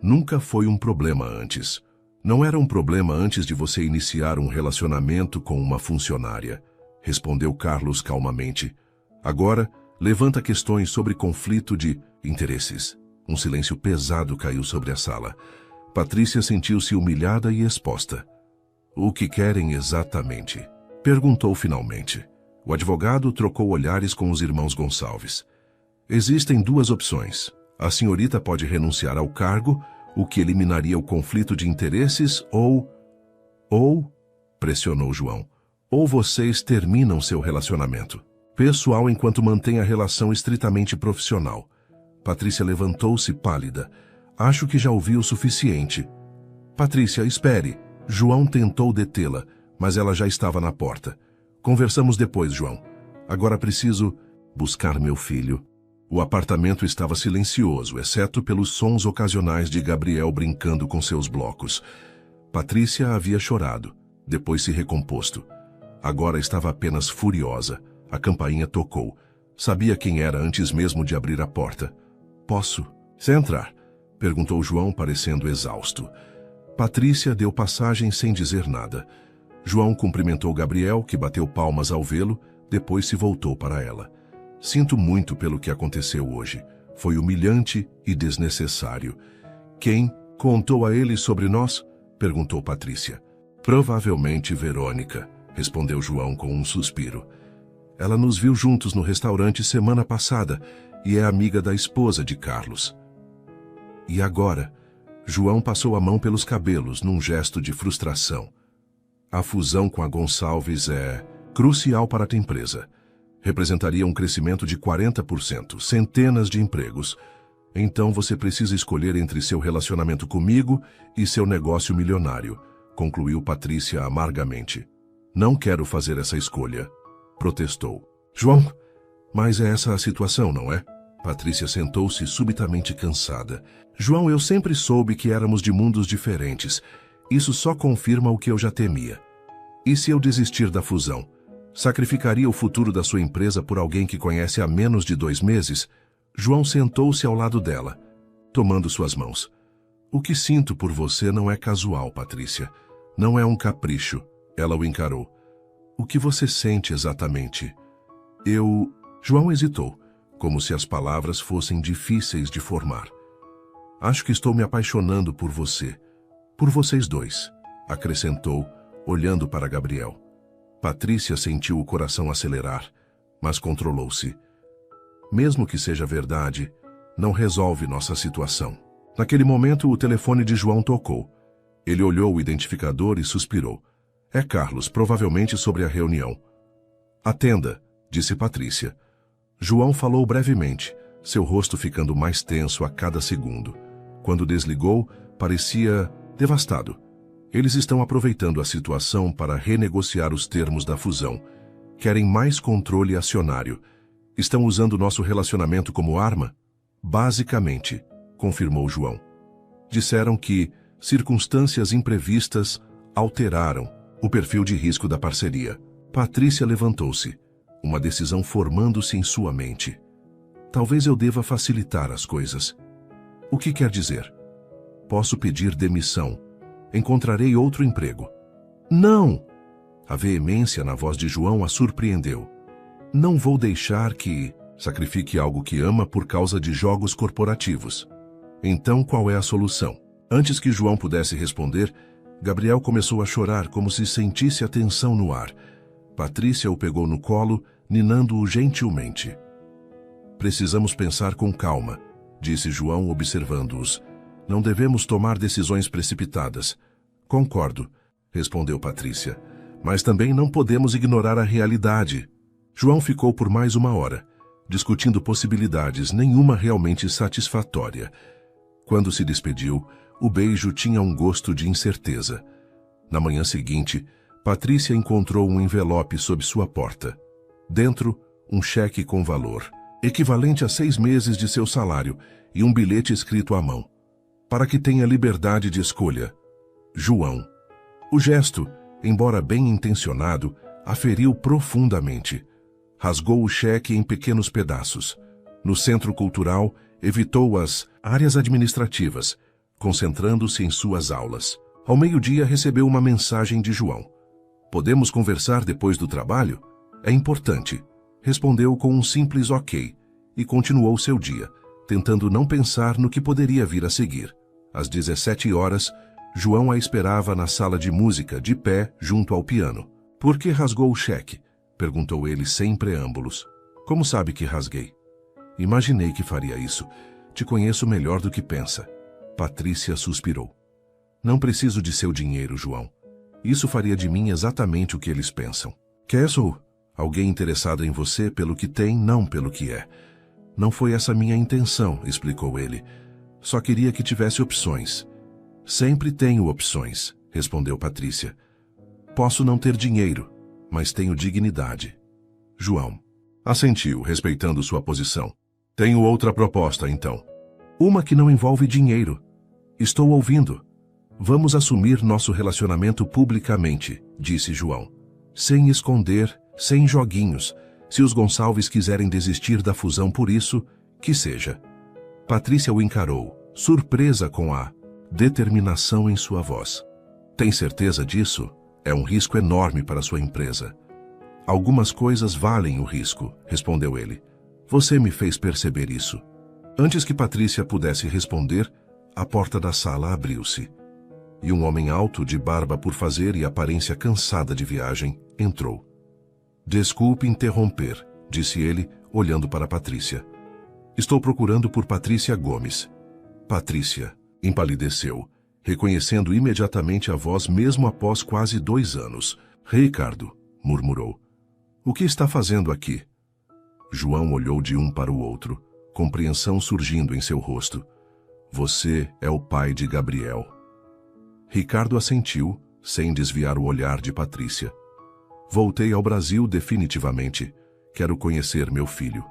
Nunca foi um problema antes. Não era um problema antes de você iniciar um relacionamento com uma funcionária, respondeu Carlos calmamente. Agora, levanta questões sobre conflito de interesses. Um silêncio pesado caiu sobre a sala. Patrícia sentiu-se humilhada e exposta. O que querem exatamente? Perguntou finalmente. O advogado trocou olhares com os irmãos Gonçalves. Existem duas opções. A senhorita pode renunciar ao cargo, o que eliminaria o conflito de interesses, ou, pressionou João, ou vocês terminam seu relacionamento. Pessoal enquanto mantém a relação estritamente profissional. Patrícia levantou-se pálida. Acho que já ouvi o suficiente. Patrícia, espere. João tentou detê-la, mas ela já estava na porta. Conversamos depois, João. Agora preciso buscar meu filho. O apartamento estava silencioso, exceto pelos sons ocasionais de Gabriel brincando com seus blocos. Patrícia havia chorado, depois se recomposto. Agora estava apenas furiosa. A campainha tocou. Sabia quem era antes mesmo de abrir a porta. Posso? Se entrar? Perguntou João, parecendo exausto. Patrícia deu passagem sem dizer nada. João cumprimentou Gabriel, que bateu palmas ao vê-lo, depois se voltou para ela. Sinto muito pelo que aconteceu hoje. Foi humilhante e desnecessário. Quem contou a ele sobre nós? Perguntou Patrícia. Provavelmente Verônica, respondeu João com um suspiro. Ela nos viu juntos no restaurante semana passada e é amiga da esposa de Carlos. E agora? João passou a mão pelos cabelos num gesto de frustração. A fusão com a Gonçalves é crucial para a empresa. Representaria um crescimento de 40%, centenas de empregos. Então você precisa escolher entre seu relacionamento comigo e seu negócio milionário, concluiu Patrícia amargamente. Não quero fazer essa escolha, protestou. João, mas é essa a situação, não é? Patrícia sentou-se subitamente cansada. João, eu sempre soube que éramos de mundos diferentes. Isso só confirma o que eu já temia. E se eu desistir da fusão? Sacrificaria o futuro da sua empresa por alguém que conhece há menos de 2 meses? João sentou-se ao lado dela, tomando suas mãos. O que sinto por você não é casual, Patrícia. Não é um capricho. Ela o encarou. O que você sente exatamente? João hesitou, como se as palavras fossem difíceis de formar. Acho que estou me apaixonando por você. Por vocês dois, acrescentou, olhando para Gabriel. Patrícia sentiu o coração acelerar, mas controlou-se. Mesmo que seja verdade, não resolve nossa situação. Naquele momento, o telefone de João tocou. Ele olhou o identificador e suspirou. É Carlos, provavelmente sobre a reunião. Atenda, disse Patrícia. João falou brevemente, seu rosto ficando mais tenso a cada segundo. Quando desligou, parecia devastado. Eles estão aproveitando a situação para renegociar os termos da fusão. Querem mais controle acionário. Estão usando nosso relacionamento como arma? Basicamente, confirmou João. Disseram que circunstâncias imprevistas alteraram o perfil de risco da parceria. Patrícia levantou-se, uma decisão formando-se em sua mente. Talvez eu deva facilitar as coisas. O que quer dizer? Posso pedir demissão. Encontrarei outro emprego. Não! A veemência na voz de João a surpreendeu. Não vou deixar que sacrifique algo que ama por causa de jogos corporativos. Então qual é a solução? Antes que João pudesse responder, Gabriel começou a chorar como se sentisse a tensão no ar. Patrícia o pegou no colo, ninando-o gentilmente. Precisamos pensar com calma, disse João observando-os. Não devemos tomar decisões precipitadas. Concordo, respondeu Patrícia. Mas também não podemos ignorar a realidade. João ficou por mais 1 hora, discutindo possibilidades, nenhuma realmente satisfatória. Quando se despediu, o beijo tinha um gosto de incerteza. Na manhã seguinte, Patrícia encontrou um envelope sob sua porta. Dentro, um cheque com valor. equivalente a 6 meses de seu salário, e um bilhete escrito à mão, para que tenha liberdade de escolha. João. O gesto, embora bem intencionado, a feriu profundamente. Rasgou o cheque em pequenos pedaços. No centro cultural, evitou as áreas administrativas, concentrando-se em suas aulas. Ao meio-dia, recebeu uma mensagem de João. Podemos conversar depois do trabalho? É importante. Respondeu com um simples ok e continuou seu dia, tentando não pensar no que poderia vir a seguir. Às 17 horas, João a esperava na sala de música, de pé, junto ao piano. Por que rasgou o cheque? Perguntou ele sem preâmbulos. Como sabe que rasguei? Imaginei que faria isso. Te conheço melhor do que pensa. Patrícia suspirou. Não preciso de seu dinheiro, João. Isso faria de mim exatamente o que eles pensam. Sou alguém interessado em você pelo que tem, não pelo que é. Não foi essa minha intenção, explicou ele. Só queria que tivesse opções. Sempre tenho opções, respondeu Patrícia. Posso não ter dinheiro, mas tenho dignidade. João assentiu, respeitando sua posição. Tenho outra proposta, então. Uma que não envolve dinheiro. Estou ouvindo. Vamos assumir nosso relacionamento publicamente, disse João. Sem esconder, sem joguinhos. Se os Gonçalves quiserem desistir da fusão por isso, que seja. Patrícia o encarou, surpresa com a determinação em sua voz. Tem certeza disso? É um risco enorme para sua empresa. Algumas coisas valem o risco, respondeu ele. Você me fez perceber isso. Antes que Patrícia pudesse responder, a porta da sala abriu-se. E um homem alto, de barba por fazer e aparência cansada de viagem, entrou. Desculpe interromper, disse ele, olhando para Patrícia. Estou procurando por Patrícia Gomes. Patrícia empalideceu, reconhecendo imediatamente a voz mesmo após quase 2 anos. Ricardo, murmurou. O que está fazendo aqui? João olhou de um para o outro, compreensão surgindo em seu rosto. Você é o pai de Gabriel. Ricardo assentiu, sem desviar o olhar de Patrícia. Voltei ao Brasil definitivamente. Quero conhecer meu filho.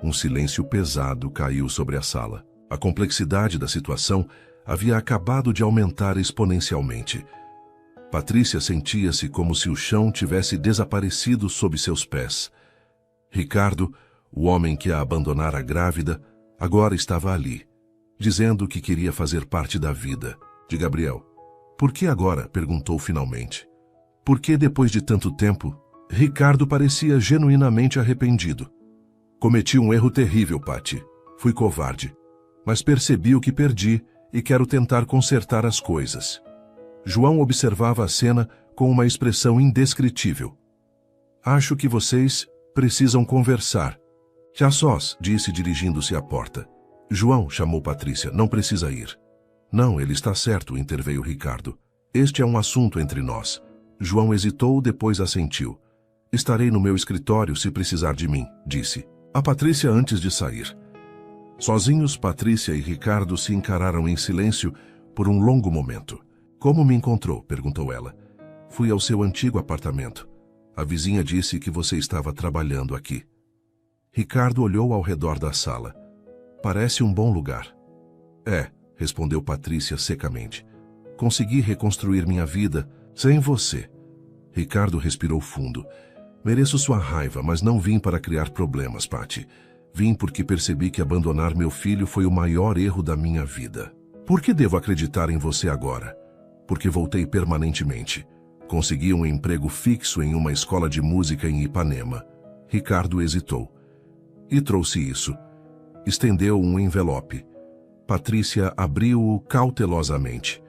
Um silêncio pesado caiu sobre a sala. A complexidade da situação havia acabado de aumentar exponencialmente. Patrícia sentia-se como se o chão tivesse desaparecido sob seus pés. Ricardo, o homem que a abandonara grávida, agora estava ali, dizendo que queria fazer parte da vida de Gabriel. Por que agora? Perguntou finalmente. Por que depois de tanto tempo? Ricardo parecia genuinamente arrependido. Cometi um erro terrível, Patty. Fui covarde. Mas percebi o que perdi e quero tentar consertar as coisas. João observava a cena com uma expressão indescritível. Acho que vocês precisam conversar. Já sós, disse dirigindo-se à porta. João, chamou Patrícia, não precisa ir. Não, ele está certo, interveio Ricardo. Este é um assunto entre nós. João hesitou, depois assentiu. Estarei no meu escritório se precisar de mim, disse. A Patrícia antes de sair. Sozinhos, Patrícia e Ricardo se encararam em silêncio por um longo momento. Como me encontrou? Perguntou ela. Fui ao seu antigo apartamento. A vizinha disse que você estava trabalhando aqui. Ricardo olhou ao redor da sala. Parece um bom lugar. É, respondeu Patrícia secamente. Consegui reconstruir minha vida sem você. Ricardo respirou fundo. Mereço sua raiva, mas não vim para criar problemas, Patty. Vim porque percebi que abandonar meu filho foi o maior erro da minha vida. Por que devo acreditar em você agora? Porque voltei permanentemente. Consegui um emprego fixo em uma escola de música em Ipanema. Ricardo hesitou. E trouxe isso. Estendeu um envelope. Patrícia abriu-o cautelosamente.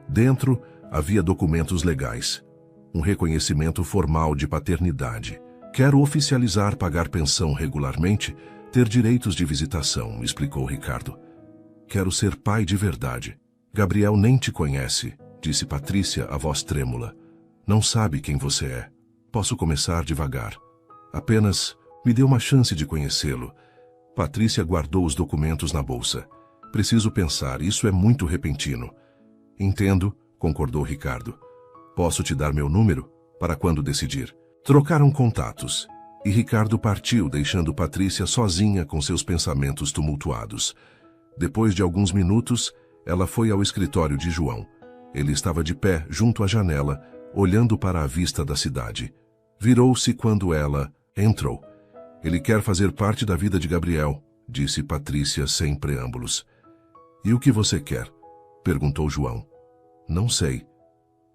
Dentro havia documentos legais. Um reconhecimento formal de paternidade. Quero oficializar pagar pensão regularmente, ter direitos de visitação, explicou Ricardo. Quero ser pai de verdade. Gabriel nem te conhece, disse Patrícia, a voz trêmula. Não sabe quem você é. Posso começar devagar. Apenas me dê uma chance de conhecê-lo. Patrícia guardou os documentos na bolsa. Preciso pensar, isso é muito repentino. Entendo, concordou Ricardo. Posso te dar meu número? Para quando decidir. Trocaram contatos. E Ricardo partiu, deixando Patrícia sozinha com seus pensamentos tumultuados. Depois de alguns minutos, ela foi ao escritório de João. Ele estava de pé, junto à janela, olhando para a vista da cidade. Virou-se quando ela entrou. Ele quer fazer parte da vida de Gabriel, disse Patrícia sem preâmbulos. E o que você quer? Perguntou João. Não sei.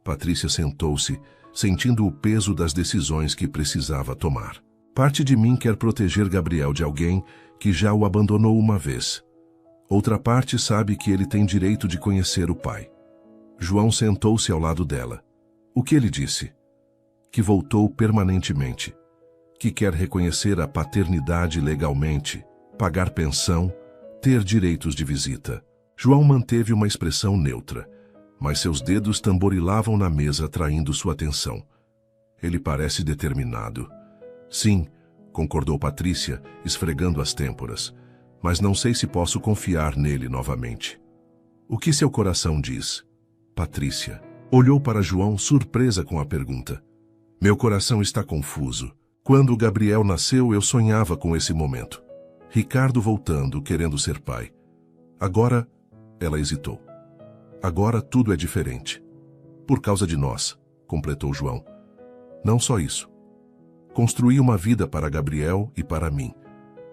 Patrícia sentou-se, sentindo o peso das decisões que precisava tomar. Parte de mim quer proteger Gabriel de alguém que já o abandonou uma vez. Outra parte sabe que ele tem direito de conhecer o pai. João sentou-se ao lado dela. O que ele disse? Que voltou permanentemente. Que quer reconhecer a paternidade legalmente, pagar pensão, ter direitos de visita. João manteve uma expressão neutra, mas seus dedos tamborilavam na mesa, atraindo sua atenção. Ele parece determinado. Sim, concordou Patrícia, esfregando as têmporas, mas não sei se posso confiar nele novamente. O que seu coração diz? Patrícia olhou para João, surpresa com a pergunta. Meu coração está confuso. Quando Gabriel nasceu, eu sonhava com esse momento. Ricardo voltando, querendo ser pai. Agora, ela hesitou. Agora tudo é diferente. Por causa de nós, completou João. Não só isso. Construí uma vida para Gabriel e para mim.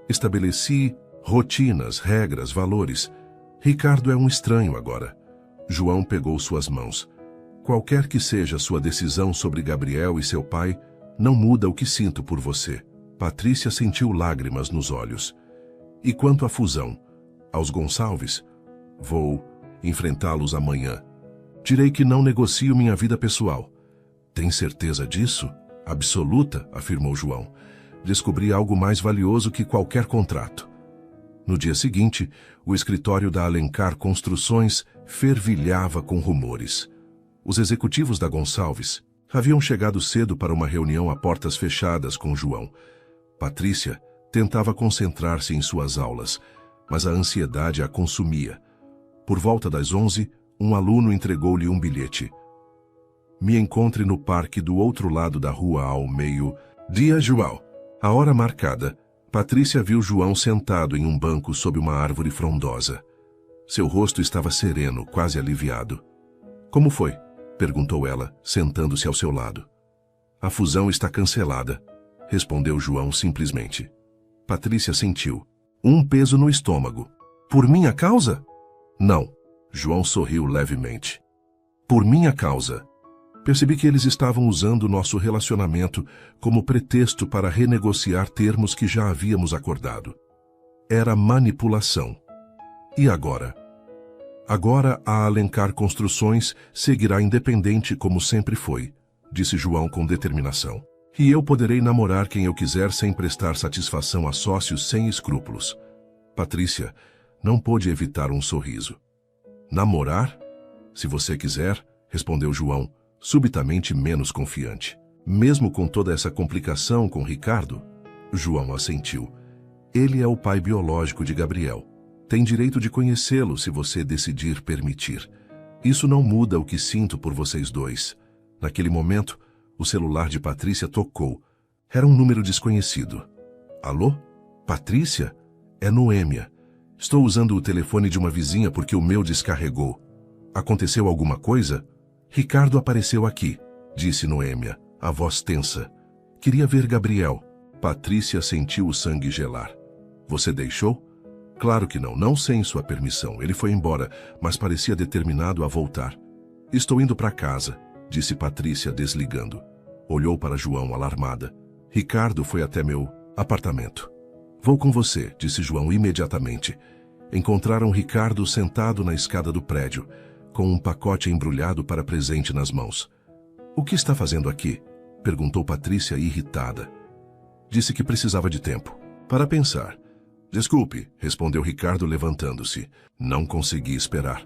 Estabeleci rotinas, regras, valores. Ricardo é um estranho agora. João pegou suas mãos. Qualquer que seja sua decisão sobre Gabriel e seu pai, não muda o que sinto por você. Patrícia sentiu lágrimas nos olhos. E quanto à fusão? Aos Gonçalves? Vou enfrentá-los amanhã. Direi que não negocio minha vida pessoal. Tem certeza disso? Absoluta, afirmou João. Descobri algo mais valioso que qualquer contrato. No dia seguinte, o escritório da Alencar Construções fervilhava com rumores. Os executivos da Gonçalves haviam chegado cedo para uma reunião a portas fechadas com João. Patrícia tentava concentrar-se em suas aulas, mas a ansiedade a consumia. Por volta das 11, um aluno entregou-lhe um bilhete. Me encontre no parque do outro lado da rua ao meio-dia, João. À hora marcada, Patrícia viu João sentado em um banco sob uma árvore frondosa. Seu rosto estava sereno, quase aliviado. Como foi? Perguntou ela, sentando-se ao seu lado. A fusão está cancelada, respondeu João simplesmente. Patrícia sentiu um peso no estômago. Por minha causa? Não. João sorriu levemente. Por minha causa. Percebi que eles estavam usando nosso relacionamento como pretexto para renegociar termos que já havíamos acordado. Era manipulação. E agora? Agora a Alencar Construções seguirá independente como sempre foi, disse João com determinação. E eu poderei namorar quem eu quiser sem prestar satisfação a sócios sem escrúpulos. Patrícia não pôde evitar um sorriso. Namorar? Se você quiser, respondeu João, subitamente menos confiante. Mesmo com toda essa complicação com Ricardo? João assentiu. Ele é o pai biológico de Gabriel. Tem direito de conhecê-lo se você decidir permitir. Isso não muda o que sinto por vocês dois. Naquele momento, o celular de Patrícia tocou. Era um número desconhecido. Alô? Patrícia? É Noêmia. Estou usando o telefone de uma vizinha porque o meu descarregou. Aconteceu alguma coisa? Ricardo apareceu aqui, disse Noêmia, a voz tensa. Queria ver Gabriel. Patrícia sentiu o sangue gelar. Você deixou? Claro que não, não sem sua permissão. Ele foi embora, mas parecia determinado a voltar. Estou indo para casa, disse Patrícia, desligando. Olhou para João, alarmada. Ricardo foi até meu apartamento. Vou com você, disse João imediatamente. Encontraram Ricardo sentado na escada do prédio, com um pacote embrulhado para presente nas mãos. O que está fazendo aqui? Perguntou Patrícia, irritada. Disse que precisava de tempo para pensar. Desculpe, respondeu Ricardo, levantando-se. Não consegui esperar.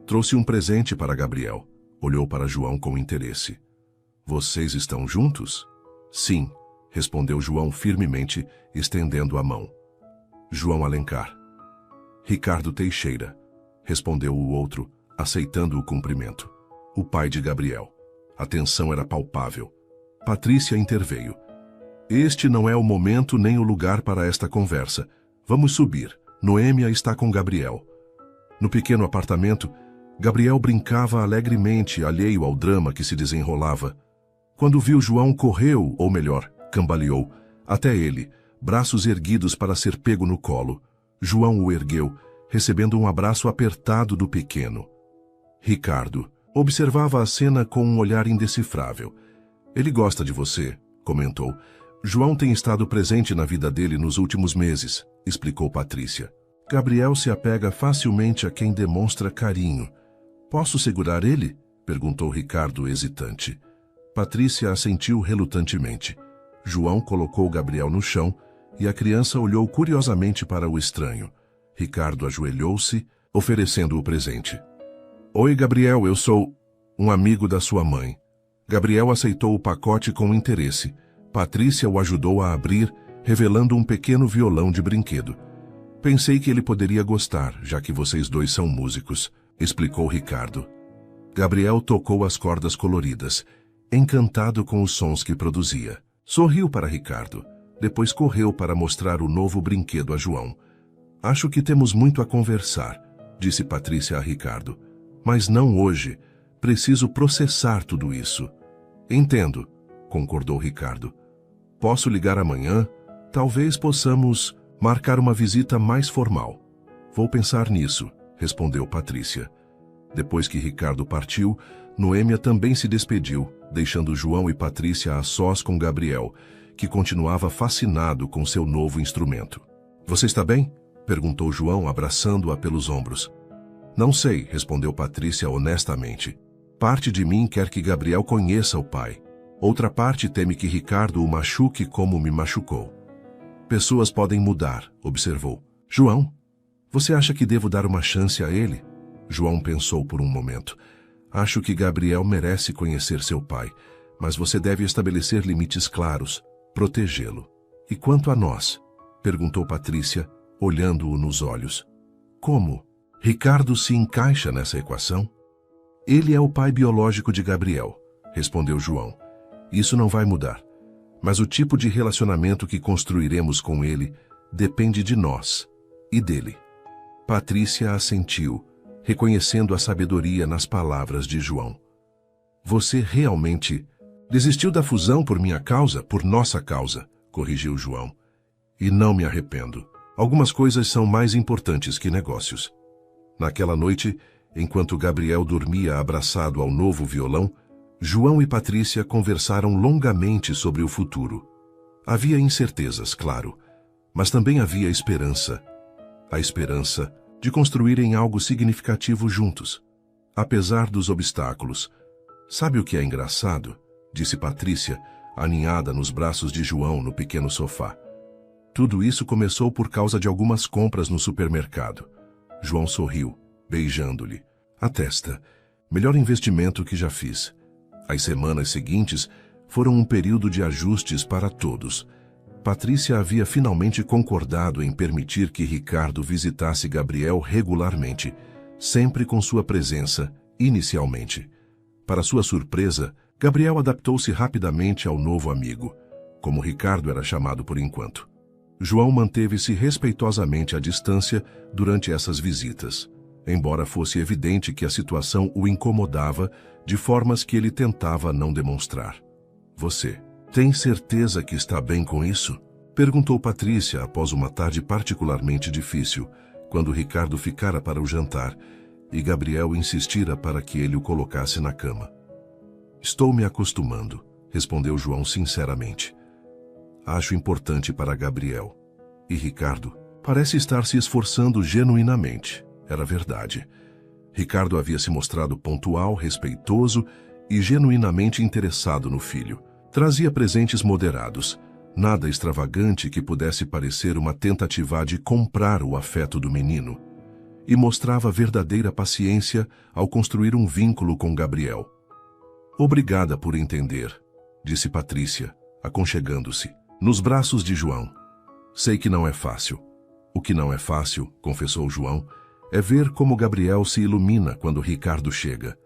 Trouxe um presente para Gabriel. Olhou para João com interesse. Vocês estão juntos? Sim, respondeu João firmemente, estendendo a mão. João Alencar. Ricardo Teixeira, respondeu o outro, aceitando o cumprimento. O pai de Gabriel. A tensão era palpável. Patrícia interveio. Este não é o momento nem o lugar para esta conversa. Vamos subir. Noêmia está com Gabriel. No pequeno apartamento, Gabriel brincava alegremente, alheio ao drama que se desenrolava. Quando viu João, correu, ou melhor, cambaleou, até ele, braços erguidos para ser pego no colo. João o ergueu, recebendo um abraço apertado do pequeno. Ricardo observava a cena com um olhar indecifrável. Ele gosta de você, comentou. João tem estado presente na vida dele nos últimos meses, explicou Patrícia. Gabriel se apega facilmente a quem demonstra carinho. Posso segurar ele? Perguntou Ricardo, hesitante. Patrícia assentiu relutantemente. João colocou Gabriel no chão e a criança olhou curiosamente para o estranho. Ricardo ajoelhou-se, oferecendo o presente. Oi, Gabriel, eu sou um amigo da sua mãe. Gabriel aceitou o pacote com interesse. Patrícia o ajudou a abrir, revelando um pequeno violão de brinquedo. Pensei que ele poderia gostar, já que vocês dois são músicos, explicou Ricardo. Gabriel tocou as cordas coloridas, encantado com os sons que produzia. Sorriu para Ricardo, depois correu para mostrar o novo brinquedo a João. Acho que temos muito a conversar, disse Patrícia a Ricardo. Mas não hoje. Preciso processar tudo isso. Entendo, concordou Ricardo. Posso ligar amanhã? Talvez possamos marcar uma visita mais formal. Vou pensar nisso, respondeu Patrícia. Depois que Ricardo partiu, Noêmia também se despediu, deixando João e Patrícia a sós com Gabriel, que continuava fascinado com seu novo instrumento. Você está bem? Perguntou João, abraçando-a pelos ombros. Não sei, respondeu Patrícia honestamente. Parte de mim quer que Gabriel conheça o pai. Outra parte teme que Ricardo o machuque como me machucou. Pessoas podem mudar, observou. João, você acha que devo dar uma chance a ele? João pensou por um momento. Acho que Gabriel merece conhecer seu pai, mas você deve estabelecer limites claros, protegê-lo. E quanto a nós? Perguntou Patrícia, olhando-o nos olhos. Como? Ricardo se encaixa nessa equação? Ele é o pai biológico de Gabriel, respondeu João. Isso não vai mudar. Mas o tipo de relacionamento que construiremos com ele depende de nós e dele. Patrícia assentiu, reconhecendo a sabedoria nas palavras de João. Você realmente desistiu da fusão por minha causa, por nossa causa, corrigiu João. E não me arrependo. Algumas coisas são mais importantes que negócios. Naquela noite, enquanto Gabriel dormia abraçado ao novo violão, João e Patrícia conversaram longamente sobre o futuro. Havia incertezas, claro, mas também havia esperança. A esperança de construírem algo significativo juntos, apesar dos obstáculos. Sabe o que é engraçado? Disse Patrícia, aninhada nos braços de João no pequeno sofá. Tudo isso começou por causa de algumas compras no supermercado. João sorriu, beijando-lhe a testa. Melhor investimento que já fiz. As semanas seguintes foram um período de ajustes para todos. Patrícia havia finalmente concordado em permitir que Ricardo visitasse Gabriel regularmente, sempre com sua presença, inicialmente. Para sua surpresa, Gabriel adaptou-se rapidamente ao novo amigo, como Ricardo era chamado por enquanto. João manteve-se respeitosamente à distância durante essas visitas, embora fosse evidente que a situação o incomodava de formas que ele tentava não demonstrar. Você tem certeza que está bem com isso? Perguntou Patrícia após uma tarde particularmente difícil, quando Ricardo ficara para o jantar e Gabriel insistira para que ele o colocasse na cama. Estou me acostumando, respondeu João sinceramente. Acho importante para Gabriel. E Ricardo parece estar se esforçando genuinamente. Era verdade. Ricardo havia se mostrado pontual, respeitoso e genuinamente interessado no filho. Trazia presentes moderados, nada extravagante que pudesse parecer uma tentativa de comprar o afeto do menino. E mostrava verdadeira paciência ao construir um vínculo com Gabriel. Obrigada por entender, disse Patrícia, aconchegando-se, nos braços de João. Sei que não é fácil. O que não é fácil, confessou João, é ver como Gabriel se ilumina quando Ricardo chega.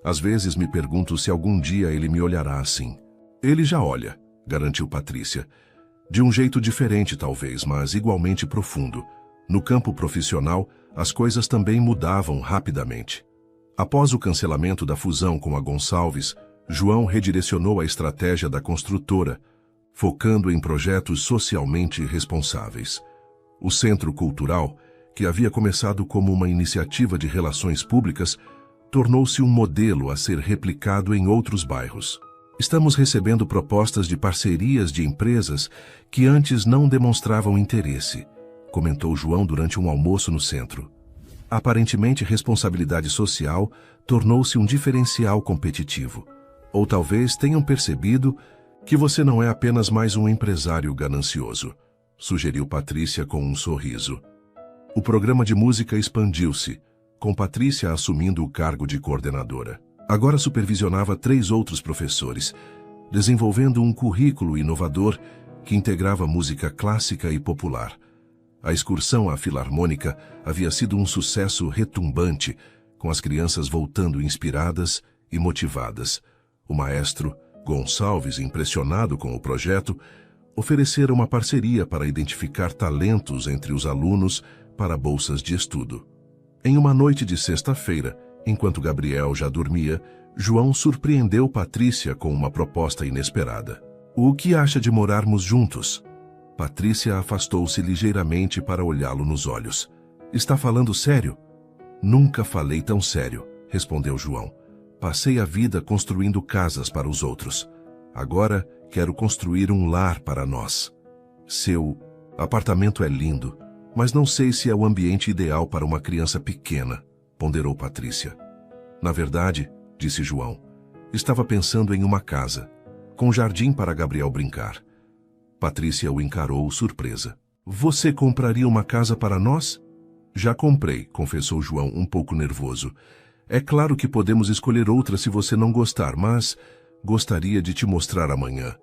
Às vezes me pergunto se algum dia ele me olhará assim. Ele já olha, garantiu Patrícia. De um jeito diferente, talvez, mas igualmente profundo. No campo profissional, as coisas também mudavam rapidamente. Após o cancelamento da fusão com a Gonçalves, João redirecionou a estratégia da construtora, focando em projetos socialmente responsáveis. O Centro Cultural, que havia começado como uma iniciativa de relações públicas, tornou-se um modelo a ser replicado em outros bairros. Estamos recebendo propostas de parcerias de empresas que antes não demonstravam interesse, comentou João durante um almoço no centro. Aparentemente, responsabilidade social tornou-se um diferencial competitivo. Ou talvez tenham percebido que você não é apenas mais um empresário ganancioso, sugeriu Patrícia com um sorriso. O programa de música expandiu-se, com Patrícia assumindo o cargo de coordenadora. Agora supervisionava 3 outros professores, desenvolvendo um currículo inovador que integrava música clássica e popular. A excursão à Filarmônica havia sido um sucesso retumbante, com as crianças voltando inspiradas e motivadas. O maestro Gonçalves, impressionado com o projeto, oferecera uma parceria para identificar talentos entre os alunos para bolsas de estudo. Em uma noite de sexta-feira, enquanto Gabriel já dormia, João surpreendeu Patrícia com uma proposta inesperada. O que acha de morarmos juntos? Patrícia afastou-se ligeiramente para olhá-lo nos olhos. Está falando sério? Nunca falei tão sério, respondeu João. Passei a vida construindo casas para os outros. Agora quero construir um lar para nós. Seu apartamento é lindo, mas não sei se é o ambiente ideal para uma criança pequena, ponderou Patrícia. Na verdade, disse João, estava pensando em uma casa, com jardim para Gabriel brincar. Patrícia o encarou surpresa. Você compraria uma casa para nós? Já comprei, confessou João um pouco nervoso. É claro que podemos escolher outra se você não gostar, mas gostaria de te mostrar amanhã.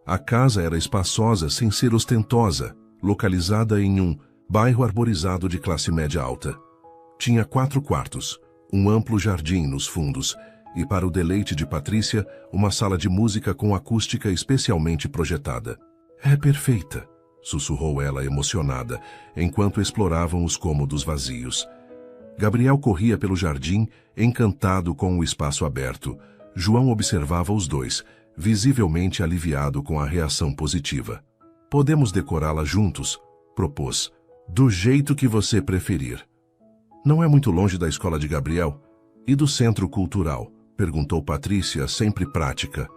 A casa era espaçosa sem ser ostentosa, localizada em um bairro arborizado de classe média alta. Tinha 4 quartos, um amplo jardim nos fundos e, para o deleite de Patrícia, uma sala de música com acústica especialmente projetada. É perfeita, sussurrou ela emocionada, enquanto exploravam os cômodos vazios. Gabriel corria pelo jardim, encantado com o espaço aberto. João observava os dois, visivelmente aliviado com a reação positiva. Podemos decorá-la juntos, propôs, do jeito que você preferir. Não é muito longe da escola de Gabriel? E do centro cultural? Perguntou Patrícia, sempre prática.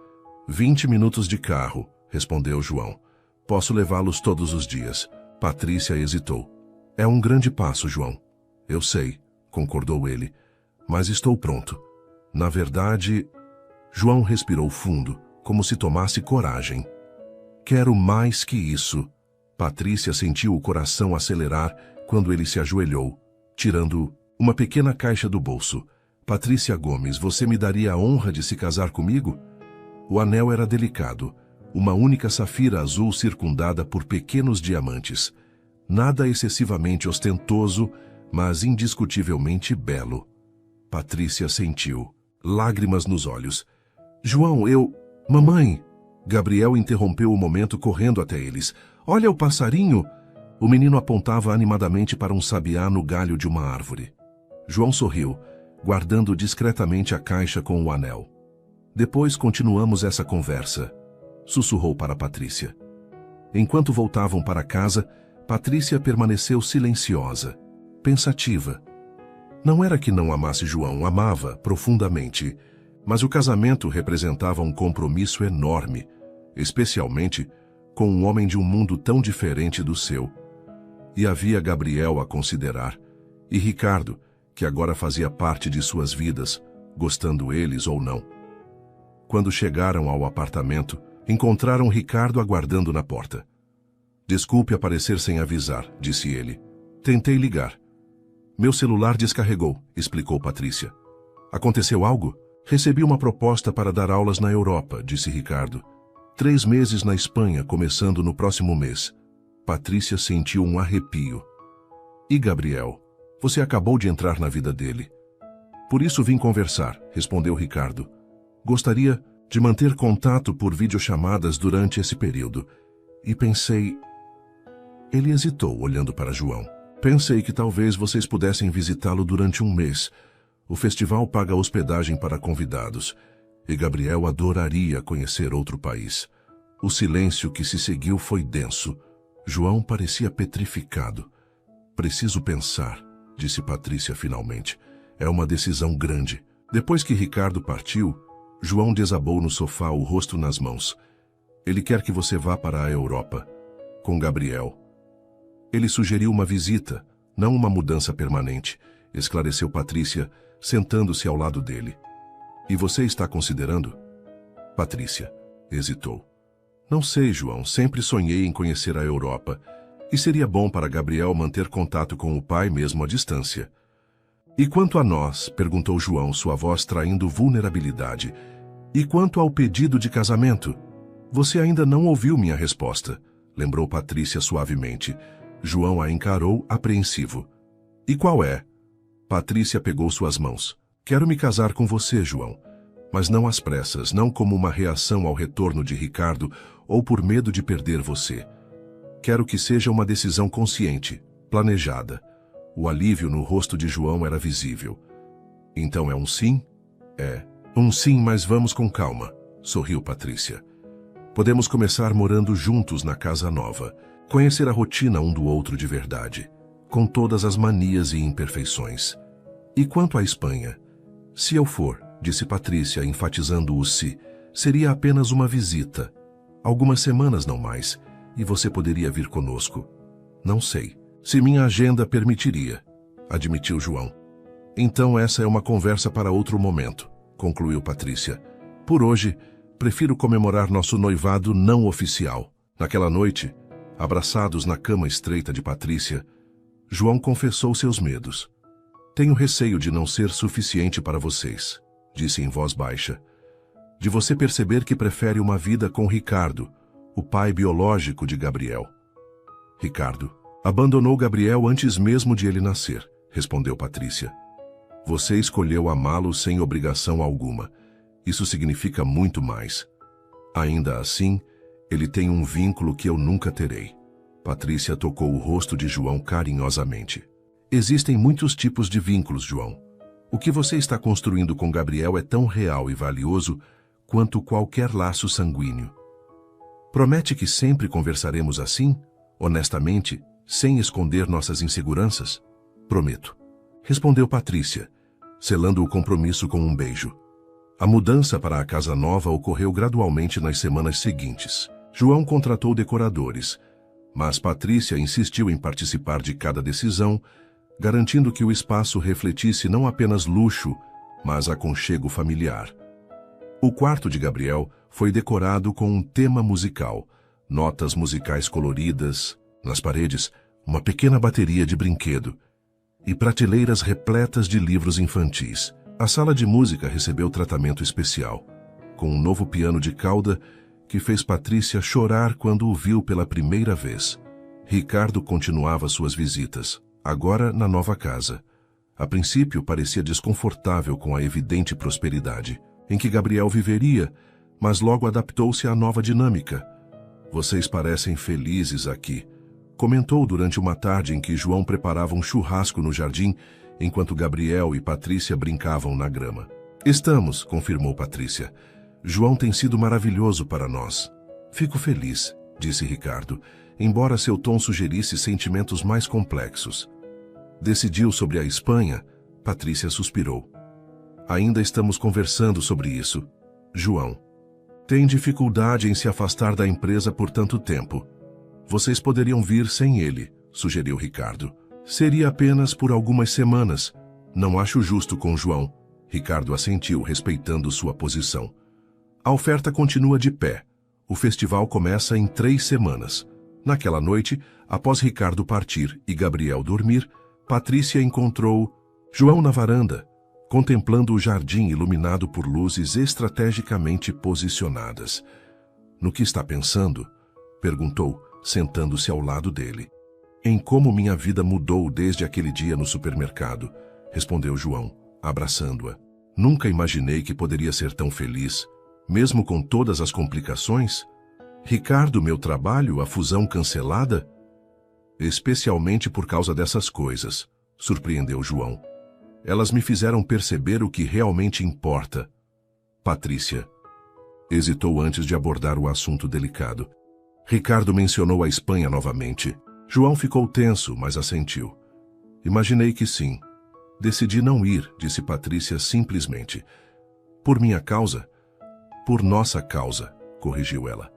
20 minutos de carro, respondeu João. Posso levá-los todos os dias. Patrícia hesitou. É um grande passo, João. Eu sei, concordou ele, mas estou pronto. Na verdade, João respirou fundo, como se tomasse coragem. Quero mais que isso. Patrícia sentiu o coração acelerar quando ele se ajoelhou, tirando uma pequena caixa do bolso. Patrícia Gomes, você me daria a honra de se casar comigo? O anel era delicado, uma única safira azul circundada por pequenos diamantes. Nada excessivamente ostentoso, mas indiscutivelmente belo. Patrícia sentiu, lágrimas nos olhos. João, Mamãe! Gabriel interrompeu o momento correndo até eles. Olha o passarinho! O menino apontava animadamente para um sabiá no galho de uma árvore. João sorriu, guardando discretamente a caixa com o anel. Depois continuamos essa conversa, sussurrou para Patrícia. Enquanto voltavam para casa, Patrícia permaneceu silenciosa, pensativa. Não era que não amasse João, amava profundamente, mas o casamento representava um compromisso enorme, especialmente com um homem de um mundo tão diferente do seu. E havia Gabriel a considerar, e Ricardo, que agora fazia parte de suas vidas, gostando eles ou não. Quando chegaram ao apartamento, encontraram Ricardo aguardando na porta. Desculpe aparecer sem avisar, disse ele. Tentei ligar. Meu celular descarregou, explicou Patrícia. Aconteceu algo? Recebi uma proposta para dar aulas na Europa, disse Ricardo. 3 meses na Espanha, começando no próximo mês. Patrícia sentiu um arrepio. E Gabriel? Você acabou de entrar na vida dele. Por isso vim conversar, respondeu Ricardo. Gostaria de manter contato por videochamadas durante esse período. E pensei... Ele hesitou, olhando para João. Pensei que talvez vocês pudessem visitá-lo durante um mês. O festival paga hospedagem para convidados. E Gabriel adoraria conhecer outro país. O silêncio que se seguiu foi denso. João parecia petrificado. Preciso pensar, disse Patrícia finalmente. É uma decisão grande. Depois que Ricardo partiu, João desabou no sofá, o rosto nas mãos. Ele quer que você vá para a Europa, com Gabriel. Ele sugeriu uma visita, não uma mudança permanente, esclareceu Patrícia, sentando-se ao lado dele. E você está considerando? Patrícia hesitou. Não sei, João, sempre sonhei em conhecer a Europa. E seria bom para Gabriel manter contato com o pai mesmo à distância. E quanto a nós, perguntou João, sua voz traindo vulnerabilidade. E quanto ao pedido de casamento? Você ainda não ouviu minha resposta, lembrou Patrícia suavemente. João a encarou, apreensivo. E qual é? Patrícia pegou suas mãos. Quero me casar com você, João. Mas não às pressas, não como uma reação ao retorno de Ricardo ou por medo de perder você. Quero que seja uma decisão consciente, planejada. O alívio no rosto de João era visível. Então é um sim? É. Um sim, mas vamos com calma, sorriu Patrícia. Podemos começar morando juntos na casa nova, conhecer a rotina um do outro de verdade, com todas as manias e imperfeições. E quanto à Espanha? Se eu for, disse Patrícia, enfatizando o se, seria apenas uma visita. Algumas semanas, não mais, e você poderia vir conosco. Não sei. Se minha agenda permitiria, admitiu João. Então essa é uma conversa para outro momento, concluiu Patrícia. Por hoje, prefiro comemorar nosso noivado não oficial. Naquela noite, abraçados na cama estreita de Patrícia, João confessou seus medos. Tenho receio de não ser suficiente para vocês, disse em voz baixa. De você perceber que prefere uma vida com Ricardo, o pai biológico de Gabriel. Ricardo abandonou Gabriel antes mesmo de ele nascer, respondeu Patrícia. Você escolheu amá-lo sem obrigação alguma. Isso significa muito mais. Ainda assim, ele tem um vínculo que eu nunca terei. Patrícia tocou o rosto de João carinhosamente. Existem muitos tipos de vínculos, João. O que você está construindo com Gabriel é tão real e valioso quanto qualquer laço sanguíneo. Promete que sempre conversaremos assim, honestamente, sem esconder nossas inseguranças? Prometo, respondeu Patrícia, selando o compromisso com um beijo. A mudança para a casa nova ocorreu gradualmente nas semanas seguintes. João contratou decoradores, mas Patrícia insistiu em participar de cada decisão, garantindo que o espaço refletisse não apenas luxo, mas aconchego familiar. O quarto de Gabriel foi decorado com um tema musical, notas musicais coloridas, nas paredes, uma pequena bateria de brinquedo e prateleiras repletas de livros infantis. A sala de música recebeu tratamento especial, com um novo piano de cauda que fez Patrícia chorar quando o viu pela primeira vez. Ricardo continuava suas visitas, agora na nova casa. A princípio parecia desconfortável com a evidente prosperidade em que Gabriel viveria, mas logo adaptou-se à nova dinâmica. Vocês parecem felizes aqui, comentou durante uma tarde em que João preparava um churrasco no jardim, enquanto Gabriel e Patrícia brincavam na grama. Estamos, confirmou Patrícia. João tem sido maravilhoso para nós. Fico feliz, disse Ricardo, embora seu tom sugerisse sentimentos mais complexos. Decidiu sobre a Espanha? Patrícia suspirou. Ainda estamos conversando sobre isso. João. Tem dificuldade em se afastar da empresa por tanto tempo. Vocês poderiam vir sem ele, sugeriu Ricardo. Seria apenas por algumas semanas. Não acho justo com João. Ricardo assentiu, respeitando sua posição. A oferta continua de pé. O festival começa em 3 semanas. Naquela noite, após Ricardo partir e Gabriel dormir, Patrícia encontrou João na varanda, contemplando o jardim iluminado por luzes estrategicamente posicionadas. No que está pensando? Perguntou, sentando-se ao lado dele. Em como minha vida mudou desde aquele dia no supermercado, respondeu João, abraçando-a. Nunca imaginei que poderia ser tão feliz. Mesmo com todas as complicações? Ricardo, meu trabalho, a fusão cancelada? Especialmente por causa dessas coisas, surpreendeu João. Elas me fizeram perceber o que realmente importa. Patrícia hesitou antes de abordar o assunto delicado. Ricardo mencionou a Espanha novamente. João ficou tenso, mas assentiu. Imaginei que sim. Decidi não ir, disse Patrícia simplesmente. Por minha causa? Por nossa causa, corrigiu ela.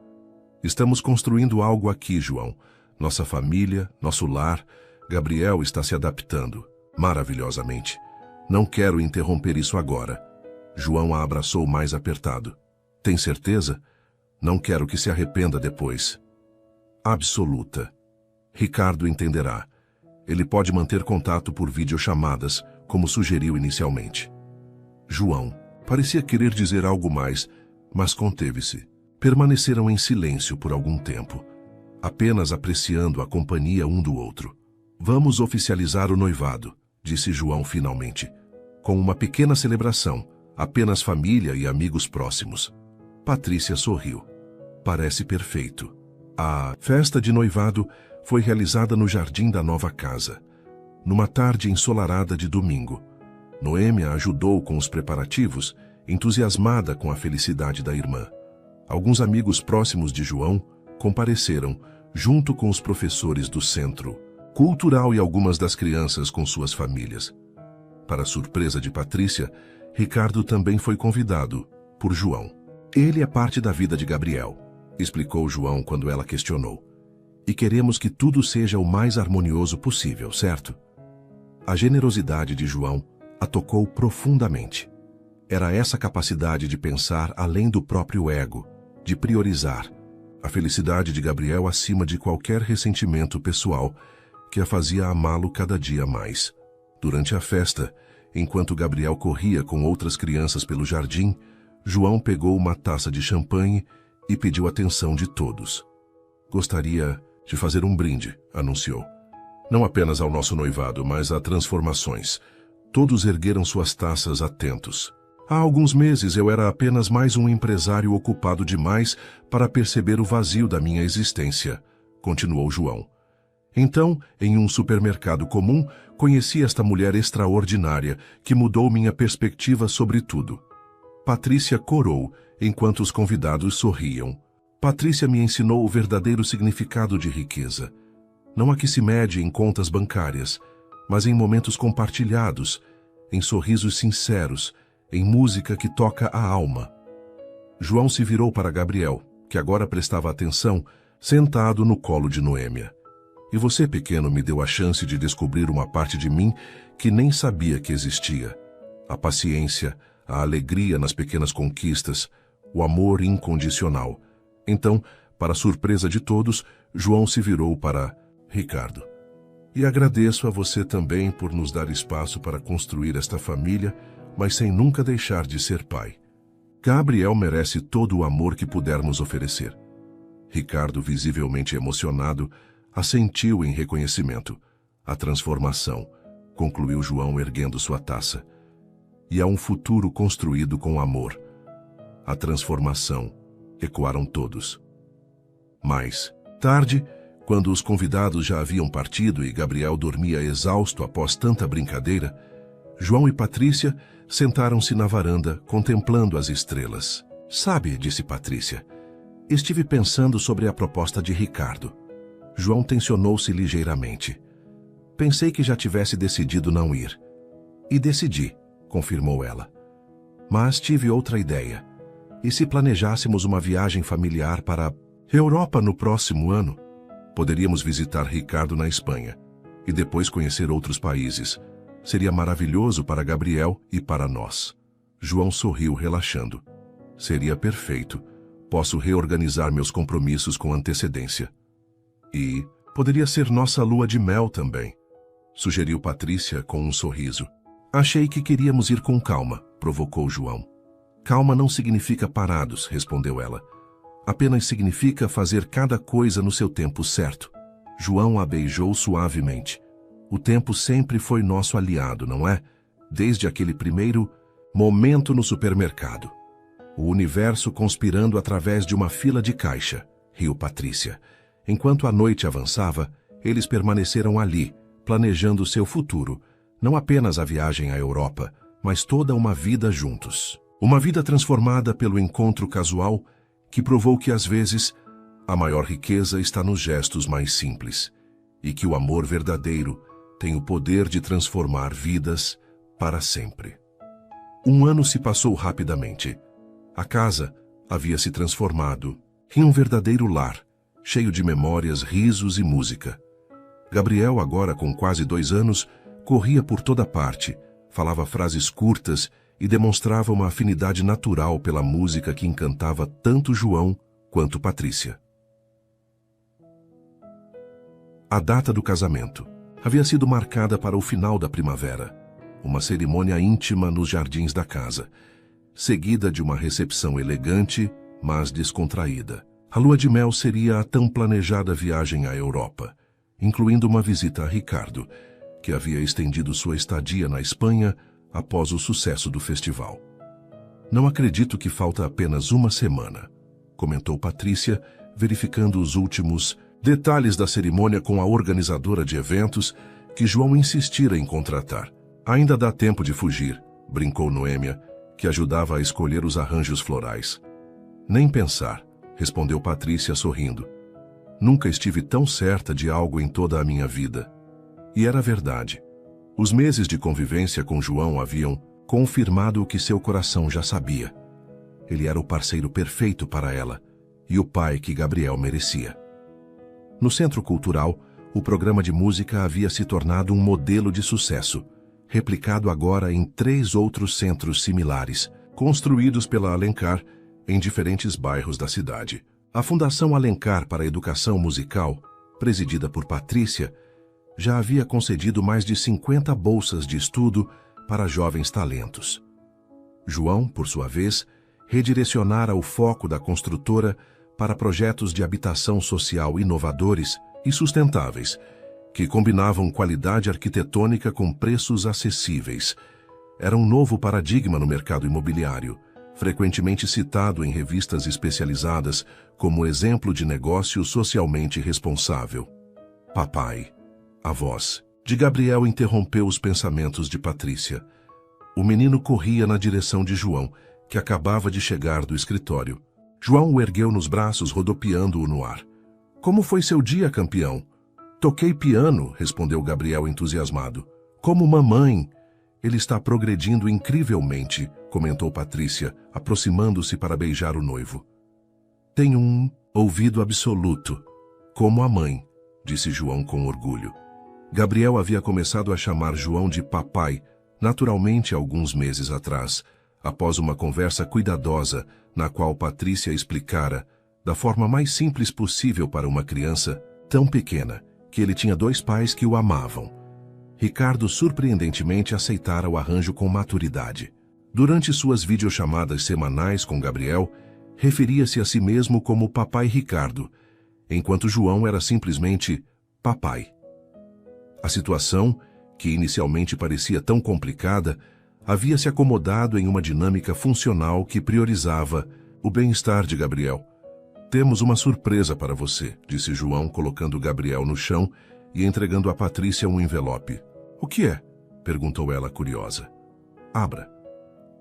Estamos construindo algo aqui, João. Nossa família, nosso lar. Gabriel está se adaptando, maravilhosamente. Não quero interromper isso agora. João a abraçou mais apertado. Tem certeza? Não quero que se arrependa depois. Absoluta. Ricardo entenderá. Ele pode manter contato por videochamadas, como sugeriu inicialmente. João parecia querer dizer algo mais, mas conteve-se. Permaneceram em silêncio por algum tempo, apenas apreciando a companhia um do outro. Vamos oficializar o noivado, disse João finalmente, com uma pequena celebração, apenas família e amigos próximos. Patrícia sorriu. Parece perfeito. A festa de noivado foi realizada no jardim da nova casa, numa tarde ensolarada de domingo. Noêmia ajudou com os preparativos, entusiasmada com a felicidade da irmã. Alguns amigos próximos de João compareceram, junto com os professores do centro cultural e algumas das crianças com suas famílias. Para surpresa de Patrícia, Ricardo também foi convidado por João. Ele é parte da vida de Gabriel, explicou João quando ela questionou. E queremos que tudo seja o mais harmonioso possível, certo? A generosidade de João a tocou profundamente. Era essa capacidade de pensar além do próprio ego, de priorizar a felicidade de Gabriel acima de qualquer ressentimento pessoal que a fazia amá-lo cada dia mais. Durante a festa, enquanto Gabriel corria com outras crianças pelo jardim, João pegou uma taça de champanhe e pediu atenção de todos. Gostaria de fazer um brinde, anunciou. Não apenas ao nosso noivado, mas a transformações. Todos ergueram suas taças atentos. Há alguns meses eu era apenas mais um empresário ocupado demais para perceber o vazio da minha existência, continuou João. Então, em um supermercado comum, conheci esta mulher extraordinária que mudou minha perspectiva sobre tudo. Patrícia corou, enquanto os convidados sorriam. Patrícia me ensinou o verdadeiro significado de riqueza. Não a que se mede em contas bancárias, mas em momentos compartilhados, em sorrisos sinceros, em música que toca a alma. João se virou para Gabriel, que agora prestava atenção, sentado no colo de Noêmia. E você, pequeno, me deu a chance de descobrir uma parte de mim que nem sabia que existia. A paciência, a alegria nas pequenas conquistas, o amor incondicional. Então, para surpresa de todos, João se virou para Ricardo. E agradeço a você também por nos dar espaço para construir esta família, mas sem nunca deixar de ser pai. Gabriel merece todo o amor que pudermos oferecer. Ricardo, visivelmente emocionado, assentiu em reconhecimento. A transformação, concluiu João erguendo sua taça. E há um futuro construído com amor. A transformação, ecoaram todos. Mais tarde, quando os convidados já haviam partido e Gabriel dormia exausto após tanta brincadeira, João e Patrícia sentaram-se na varanda, contemplando as estrelas. Sabe, disse Patrícia, estive pensando sobre a proposta de Ricardo. João tensionou-se ligeiramente. Pensei que já tivesse decidido não ir. E decidi, confirmou ela. Mas tive outra ideia. E se planejássemos uma viagem familiar para a Europa no próximo ano? Poderíamos visitar Ricardo na Espanha e depois conhecer outros países. Seria maravilhoso para Gabriel e para nós. João sorriu, relaxando. Seria perfeito. Posso reorganizar meus compromissos com antecedência. E poderia ser nossa lua de mel também, sugeriu Patrícia com um sorriso. Achei que queríamos ir com calma, provocou João. Calma não significa parados, respondeu ela. Apenas significa fazer cada coisa no seu tempo certo. João a beijou suavemente. O tempo sempre foi nosso aliado, não é? Desde aquele primeiro momento no supermercado. O universo conspirando através de uma fila de caixa, riu Patrícia. Enquanto a noite avançava, eles permaneceram ali, planejando seu futuro, não apenas a viagem à Europa, mas toda uma vida juntos. Uma vida transformada pelo encontro casual que provou que, às vezes, a maior riqueza está nos gestos mais simples e que o amor verdadeiro tem o poder de transformar vidas para sempre. Um ano se passou rapidamente. A casa havia se transformado em um verdadeiro lar, cheio de memórias, risos e música. Gabriel, agora com quase 2 anos, corria por toda parte, falava frases curtas e demonstrava uma afinidade natural pela música que encantava tanto João quanto Patrícia. A data do casamento havia sido marcada para o final da primavera, uma cerimônia íntima nos jardins da casa, seguida de uma recepção elegante, mas descontraída. A lua de mel seria a tão planejada viagem à Europa, incluindo uma visita a Ricardo, que havia estendido sua estadia na Espanha após o sucesso do festival. Não acredito que falta apenas uma semana, comentou Patrícia, verificando os últimos detalhes da cerimônia com a organizadora de eventos que João insistira em contratar. Ainda dá tempo de fugir, brincou Noêmia, que ajudava a escolher os arranjos florais. Nem pensar, respondeu Patrícia sorrindo. Nunca estive tão certa de algo em toda a minha vida. E era verdade. Os meses de convivência com João haviam confirmado o que seu coração já sabia. Ele era o parceiro perfeito para ela e o pai que Gabriel merecia. No Centro Cultural, o programa de música havia se tornado um modelo de sucesso, replicado agora em 3 outros centros similares, construídos pela Alencar em diferentes bairros da cidade. A Fundação Alencar para a Educação Musical, presidida por Patrícia, já havia concedido mais de 50 bolsas de estudo para jovens talentos. João, por sua vez, redirecionara o foco da construtora para projetos de habitação social inovadores e sustentáveis, que combinavam qualidade arquitetônica com preços acessíveis. Era um novo paradigma no mercado imobiliário, frequentemente citado em revistas especializadas como exemplo de negócio socialmente responsável. Papai, a voz de Gabriel interrompeu os pensamentos de Patrícia. O menino corria na direção de João, que acabava de chegar do escritório. João o ergueu nos braços, rodopiando-o no ar. Como foi seu dia, campeão? Toquei piano, respondeu Gabriel entusiasmado. Como mamãe. Ele está progredindo incrivelmente, comentou Patrícia, aproximando-se para beijar o noivo. Tem um ouvido absoluto, como a mãe, disse João com orgulho. Gabriel havia começado a chamar João de papai, naturalmente alguns meses atrás, após uma conversa cuidadosa na qual Patrícia explicara, da forma mais simples possível para uma criança tão pequena, que ele tinha 2 pais que o amavam. Ricardo surpreendentemente aceitara o arranjo com maturidade. Durante suas videochamadas semanais com Gabriel, referia-se a si mesmo como Papai Ricardo, enquanto João era simplesmente papai. A situação, que inicialmente parecia tão complicada, havia se acomodado em uma dinâmica funcional que priorizava o bem-estar de Gabriel. Temos uma surpresa para você, disse João, colocando Gabriel no chão e entregando a Patrícia um envelope. O que é? Perguntou ela, curiosa. Abra.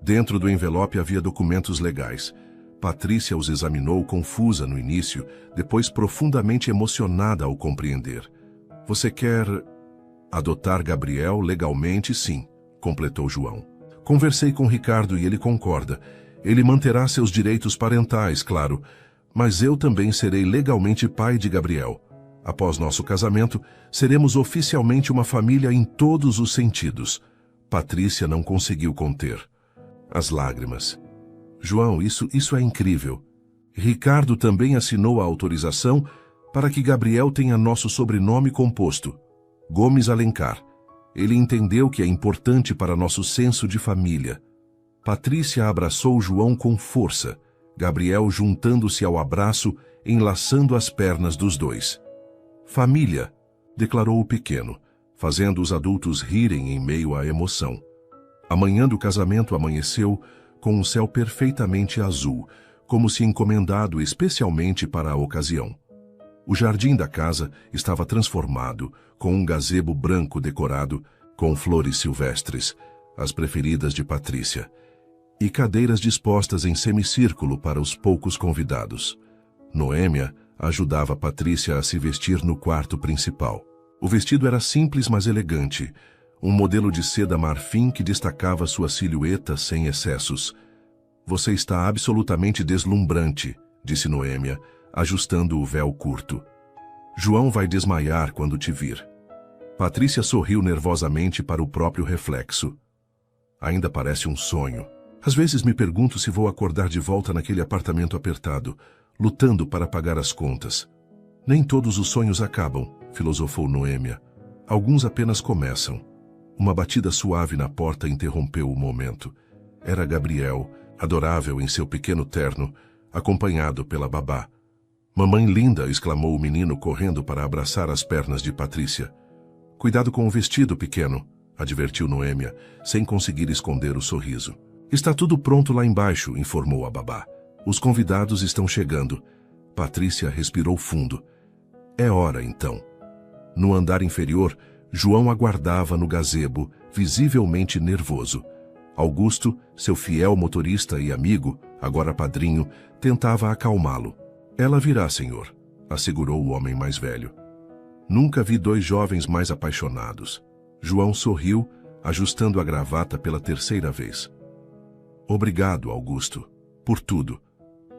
Dentro do envelope havia documentos legais. Patrícia os examinou confusa no início, depois profundamente emocionada ao compreender. Você quer adotar Gabriel legalmente, sim, completou João. Conversei com Ricardo e ele concorda. Ele manterá seus direitos parentais, claro, mas eu também serei legalmente pai de Gabriel. Após nosso casamento, seremos oficialmente uma família em todos os sentidos. Patrícia não conseguiu conter as lágrimas. João, isso é incrível. Ricardo também assinou a autorização para que Gabriel tenha nosso sobrenome composto, Gomes Alencar. Ele entendeu que é importante para nosso senso de família. Patrícia abraçou João com força, Gabriel juntando-se ao abraço, enlaçando as pernas dos dois. Família, declarou o pequeno, fazendo os adultos rirem em meio à emoção. A manhã do casamento amanheceu com um céu perfeitamente azul, como se encomendado especialmente para a ocasião. O jardim da casa estava transformado, com um gazebo branco decorado com flores silvestres, as preferidas de Patrícia, e cadeiras dispostas em semicírculo para os poucos convidados. Noêmia ajudava Patrícia a se vestir no quarto principal. O vestido era simples, mas elegante, um modelo de seda marfim que destacava sua silhueta sem excessos. Você está absolutamente deslumbrante, disse Noêmia, ajustando o véu curto. João vai desmaiar quando te vir. Patrícia sorriu nervosamente para o próprio reflexo. Ainda parece um sonho. Às vezes me pergunto se vou acordar de volta naquele apartamento apertado, lutando para pagar as contas. Nem todos os sonhos acabam, filosofou Noêmia. Alguns apenas começam. Uma batida suave na porta interrompeu o momento. Era Gabriel, adorável em seu pequeno terno, acompanhado pela babá. Mamãe linda, exclamou o menino correndo para abraçar as pernas de Patrícia. Cuidado com o vestido, pequeno, advertiu Noêmia, sem conseguir esconder o sorriso. Está tudo pronto lá embaixo, informou a babá. Os convidados estão chegando. Patrícia respirou fundo. É hora, então. No andar inferior, João aguardava no gazebo, visivelmente nervoso. Augusto, seu fiel motorista e amigo, agora padrinho, tentava acalmá-lo. Ela virá, senhor, assegurou o homem mais velho. Nunca vi dois jovens mais apaixonados. João sorriu, ajustando a gravata pela terceira vez. Obrigado, Augusto, por tudo.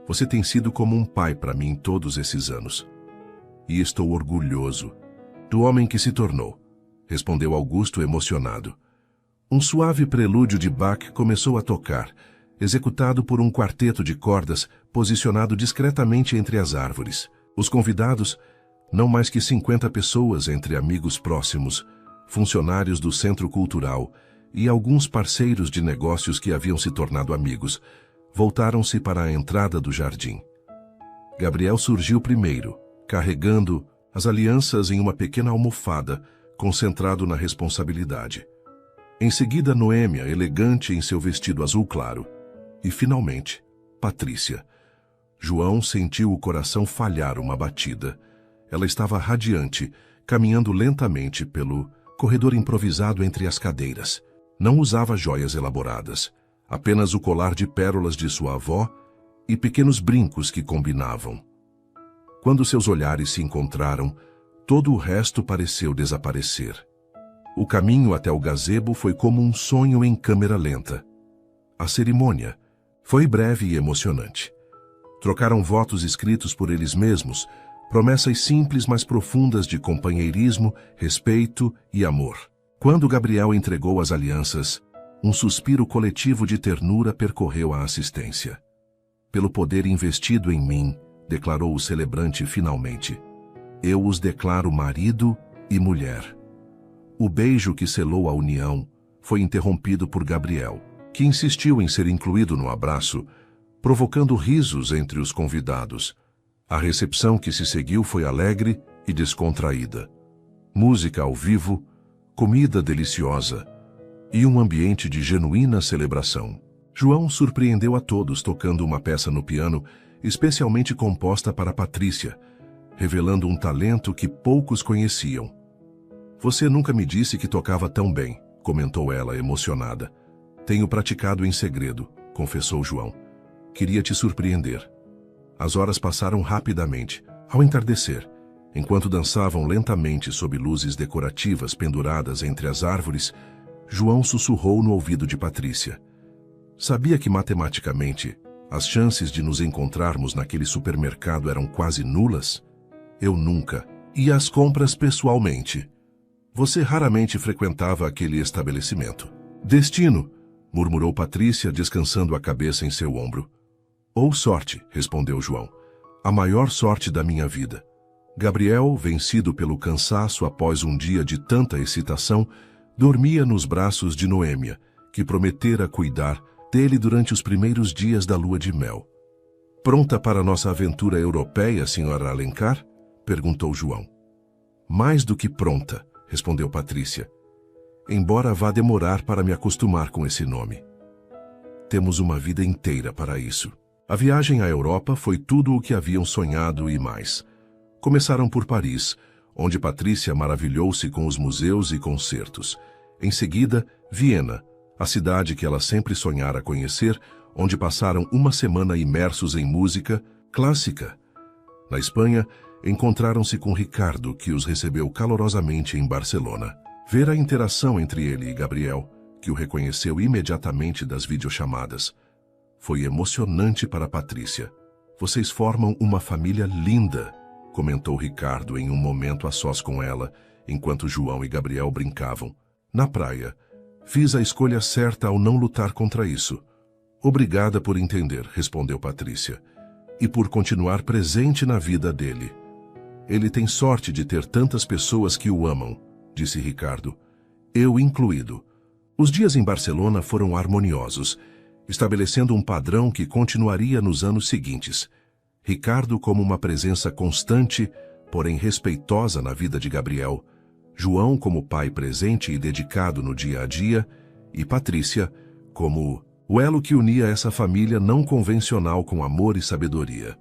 Você tem sido como um pai para mim todos esses anos. E estou orgulhoso do homem que se tornou, respondeu Augusto emocionado. Um suave prelúdio de Bach começou a tocar, executado por um quarteto de cordas posicionado discretamente entre as árvores. Os convidados, não mais que 50 pessoas entre amigos próximos, funcionários do Centro Cultural e alguns parceiros de negócios que haviam se tornado amigos, voltaram-se para a entrada do jardim. Gabriel surgiu primeiro, carregando as alianças em uma pequena almofada, concentrado na responsabilidade. Em seguida, Noêmia, elegante em seu vestido azul claro. E, finalmente, Patrícia. João sentiu o coração falhar uma batida. Ela estava radiante, caminhando lentamente pelo corredor improvisado entre as cadeiras. Não usava joias elaboradas, apenas o colar de pérolas de sua avó e pequenos brincos que combinavam. Quando seus olhares se encontraram, todo o resto pareceu desaparecer. O caminho até o gazebo foi como um sonho em câmera lenta. A cerimônia foi breve e emocionante. Trocaram votos escritos por eles mesmos, promessas simples mas profundas de companheirismo, respeito e amor. Quando Gabriel entregou as alianças, um suspiro coletivo de ternura percorreu a assistência. Pelo poder investido em mim, declarou o celebrante finalmente, eu os declaro marido e mulher. O beijo que selou a união foi interrompido por Gabriel, que insistiu em ser incluído no abraço, provocando risos entre os convidados. A recepção que se seguiu foi alegre e descontraída. Música ao vivo, comida deliciosa e um ambiente de genuína celebração. João surpreendeu a todos tocando uma peça no piano, especialmente composta para Patrícia, revelando um talento que poucos conheciam. Você nunca me disse que tocava tão bem, comentou ela emocionada. Tenho praticado em segredo, confessou João. Queria te surpreender. As horas passaram rapidamente. Ao entardecer, enquanto dançavam lentamente sob luzes decorativas penduradas entre as árvores, João sussurrou no ouvido de Patrícia. Sabia que matematicamente as chances de nos encontrarmos naquele supermercado eram quase nulas? Eu nunca ia às compras pessoalmente. Você raramente frequentava aquele estabelecimento. Destino, murmurou Patrícia, descansando a cabeça em seu ombro. Ou sorte, respondeu João. A maior sorte da minha vida. Gabriel, vencido pelo cansaço após um dia de tanta excitação, dormia nos braços de Noêmia, que prometera cuidar dele durante os primeiros dias da lua de mel. Pronta para nossa aventura europeia, senhora Alencar? Perguntou João. Mais do que pronta, respondeu Patrícia. Embora vá demorar para me acostumar com esse nome. Temos uma vida inteira para isso. A viagem à Europa foi tudo o que haviam sonhado e mais. Começaram por Paris, onde Patrícia maravilhou-se com os museus e concertos. Em seguida, Viena, a cidade que ela sempre sonhara conhecer, onde passaram uma semana imersos em música clássica. Na Espanha, encontraram-se com Ricardo, que os recebeu calorosamente em Barcelona. Ver a interação entre ele e Gabriel, que o reconheceu imediatamente das videochamadas, foi emocionante para Patrícia. Vocês formam uma família linda, comentou Ricardo em um momento a sós com ela, enquanto João e Gabriel brincavam. Na praia, fiz a escolha certa ao não lutar contra isso. Obrigada por entender, respondeu Patrícia, e por continuar presente na vida dele. Ele tem sorte de ter tantas pessoas que o amam, disse Ricardo, eu incluído. Os dias em Barcelona foram harmoniosos, estabelecendo um padrão que continuaria nos anos seguintes. Ricardo como uma presença constante, porém respeitosa na vida de Gabriel, João como pai presente e dedicado no dia a dia, e Patrícia como o elo que unia essa família não convencional com amor e sabedoria.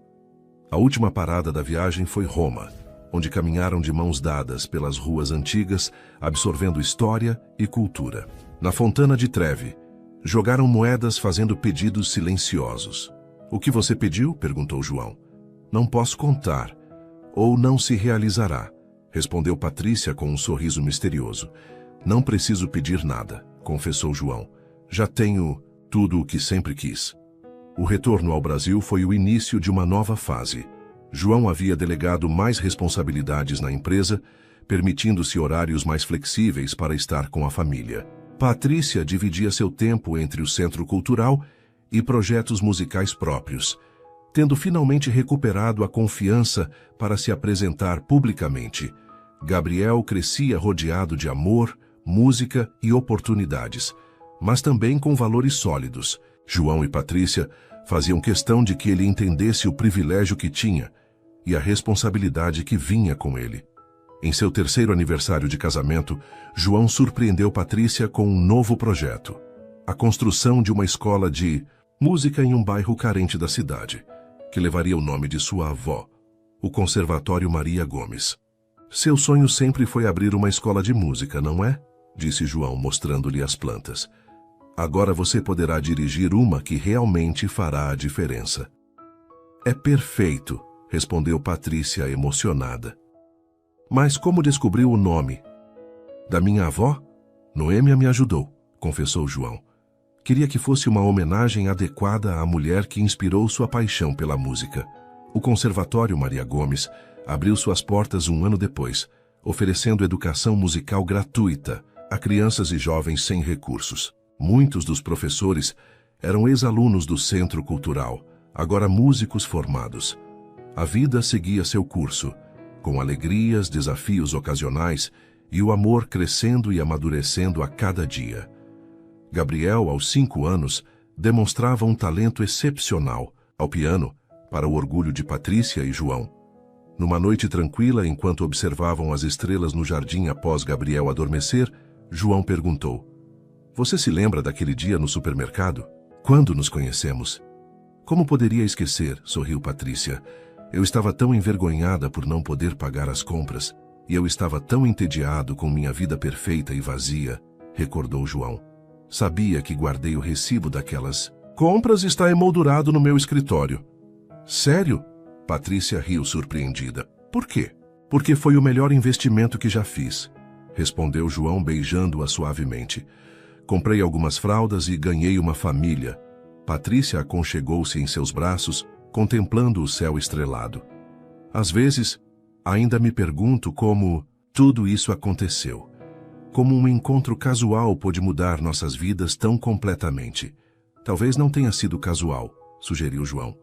A última parada da viagem foi Roma, onde caminharam de mãos dadas pelas ruas antigas, absorvendo história e cultura. Na Fontana di Trevi, jogaram moedas fazendo pedidos silenciosos. O que você pediu? Perguntou João. Não posso contar, ou não se realizará, respondeu Patrícia com um sorriso misterioso. Não preciso pedir nada, confessou João. Já tenho tudo o que sempre quis. O retorno ao Brasil foi o início de uma nova fase. João havia delegado mais responsabilidades na empresa, permitindo-se horários mais flexíveis para estar com a família. Patrícia dividia seu tempo entre o Centro Cultural e projetos musicais próprios, tendo finalmente recuperado a confiança para se apresentar publicamente. Gabriel crescia rodeado de amor, música e oportunidades, mas também com valores sólidos. João e Patrícia faziam questão de que ele entendesse o privilégio que tinha e a responsabilidade que vinha com ele. Em seu 3º aniversário de casamento, João surpreendeu Patrícia com um novo projeto: a construção de uma escola de música em um bairro carente da cidade, que levaria o nome de sua avó, o Conservatório Maria Gomes. Seu sonho sempre foi abrir uma escola de música, não é? Disse João, mostrando-lhe as plantas. Agora você poderá dirigir uma que realmente fará a diferença. É perfeito, respondeu Patrícia emocionada. Mas como descobriu o nome? Da minha avó? Noêmia me ajudou, confessou João. Queria que fosse uma homenagem adequada à mulher que inspirou sua paixão pela música. O Conservatório Maria Gomes abriu suas portas um ano depois, oferecendo educação musical gratuita a crianças e jovens sem recursos. Muitos dos professores eram ex-alunos do Centro Cultural, agora músicos formados. A vida seguia seu curso, com alegrias, desafios ocasionais e o amor crescendo e amadurecendo a cada dia. Gabriel, aos 5 anos, demonstrava um talento excepcional ao piano, para o orgulho de Patrícia e João. Numa noite tranquila, enquanto observavam as estrelas no jardim após Gabriel adormecer, João perguntou: Você se lembra daquele dia no supermercado? Quando nos conhecemos? Como poderia esquecer? Sorriu Patrícia. Eu estava tão envergonhada por não poder pagar as compras, e eu estava tão entediado com minha vida perfeita e vazia, recordou João. Sabia que guardei o recibo daquelas compras e está emoldurado no meu escritório. Sério? Patrícia riu surpreendida. Por quê? Porque foi o melhor investimento que já fiz, respondeu João beijando-a suavemente. Comprei algumas fraldas e ganhei uma família. Patrícia aconchegou-se em seus braços, contemplando o céu estrelado. Às vezes, ainda me pergunto como tudo isso aconteceu. Como um encontro casual pôde mudar nossas vidas tão completamente. Talvez não tenha sido casual, sugeriu João.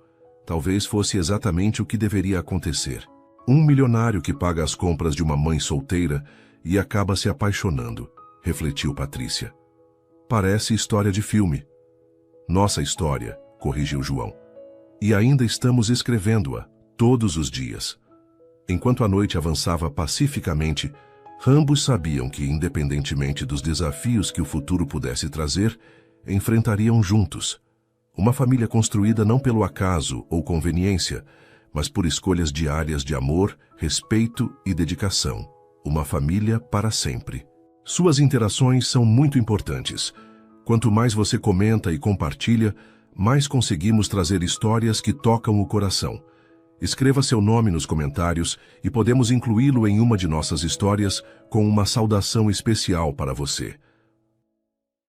Talvez fosse exatamente o que deveria acontecer. Um milionário que paga as compras de uma mãe solteira e acaba se apaixonando, refletiu Patrícia. Parece história de filme. Nossa história, corrigiu João. E ainda estamos escrevendo-a, todos os dias. Enquanto a noite avançava pacificamente, ambos sabiam que, independentemente dos desafios que o futuro pudesse trazer, enfrentariam juntos, Uma família construída não pelo acaso ou conveniência, mas por escolhas diárias de amor, respeito e dedicação. Uma família para sempre. Suas interações são muito importantes. Quanto mais você comenta e compartilha, mais conseguimos trazer histórias que tocam o coração. Escreva seu nome nos comentários e podemos incluí-lo em uma de nossas histórias com uma saudação especial para você.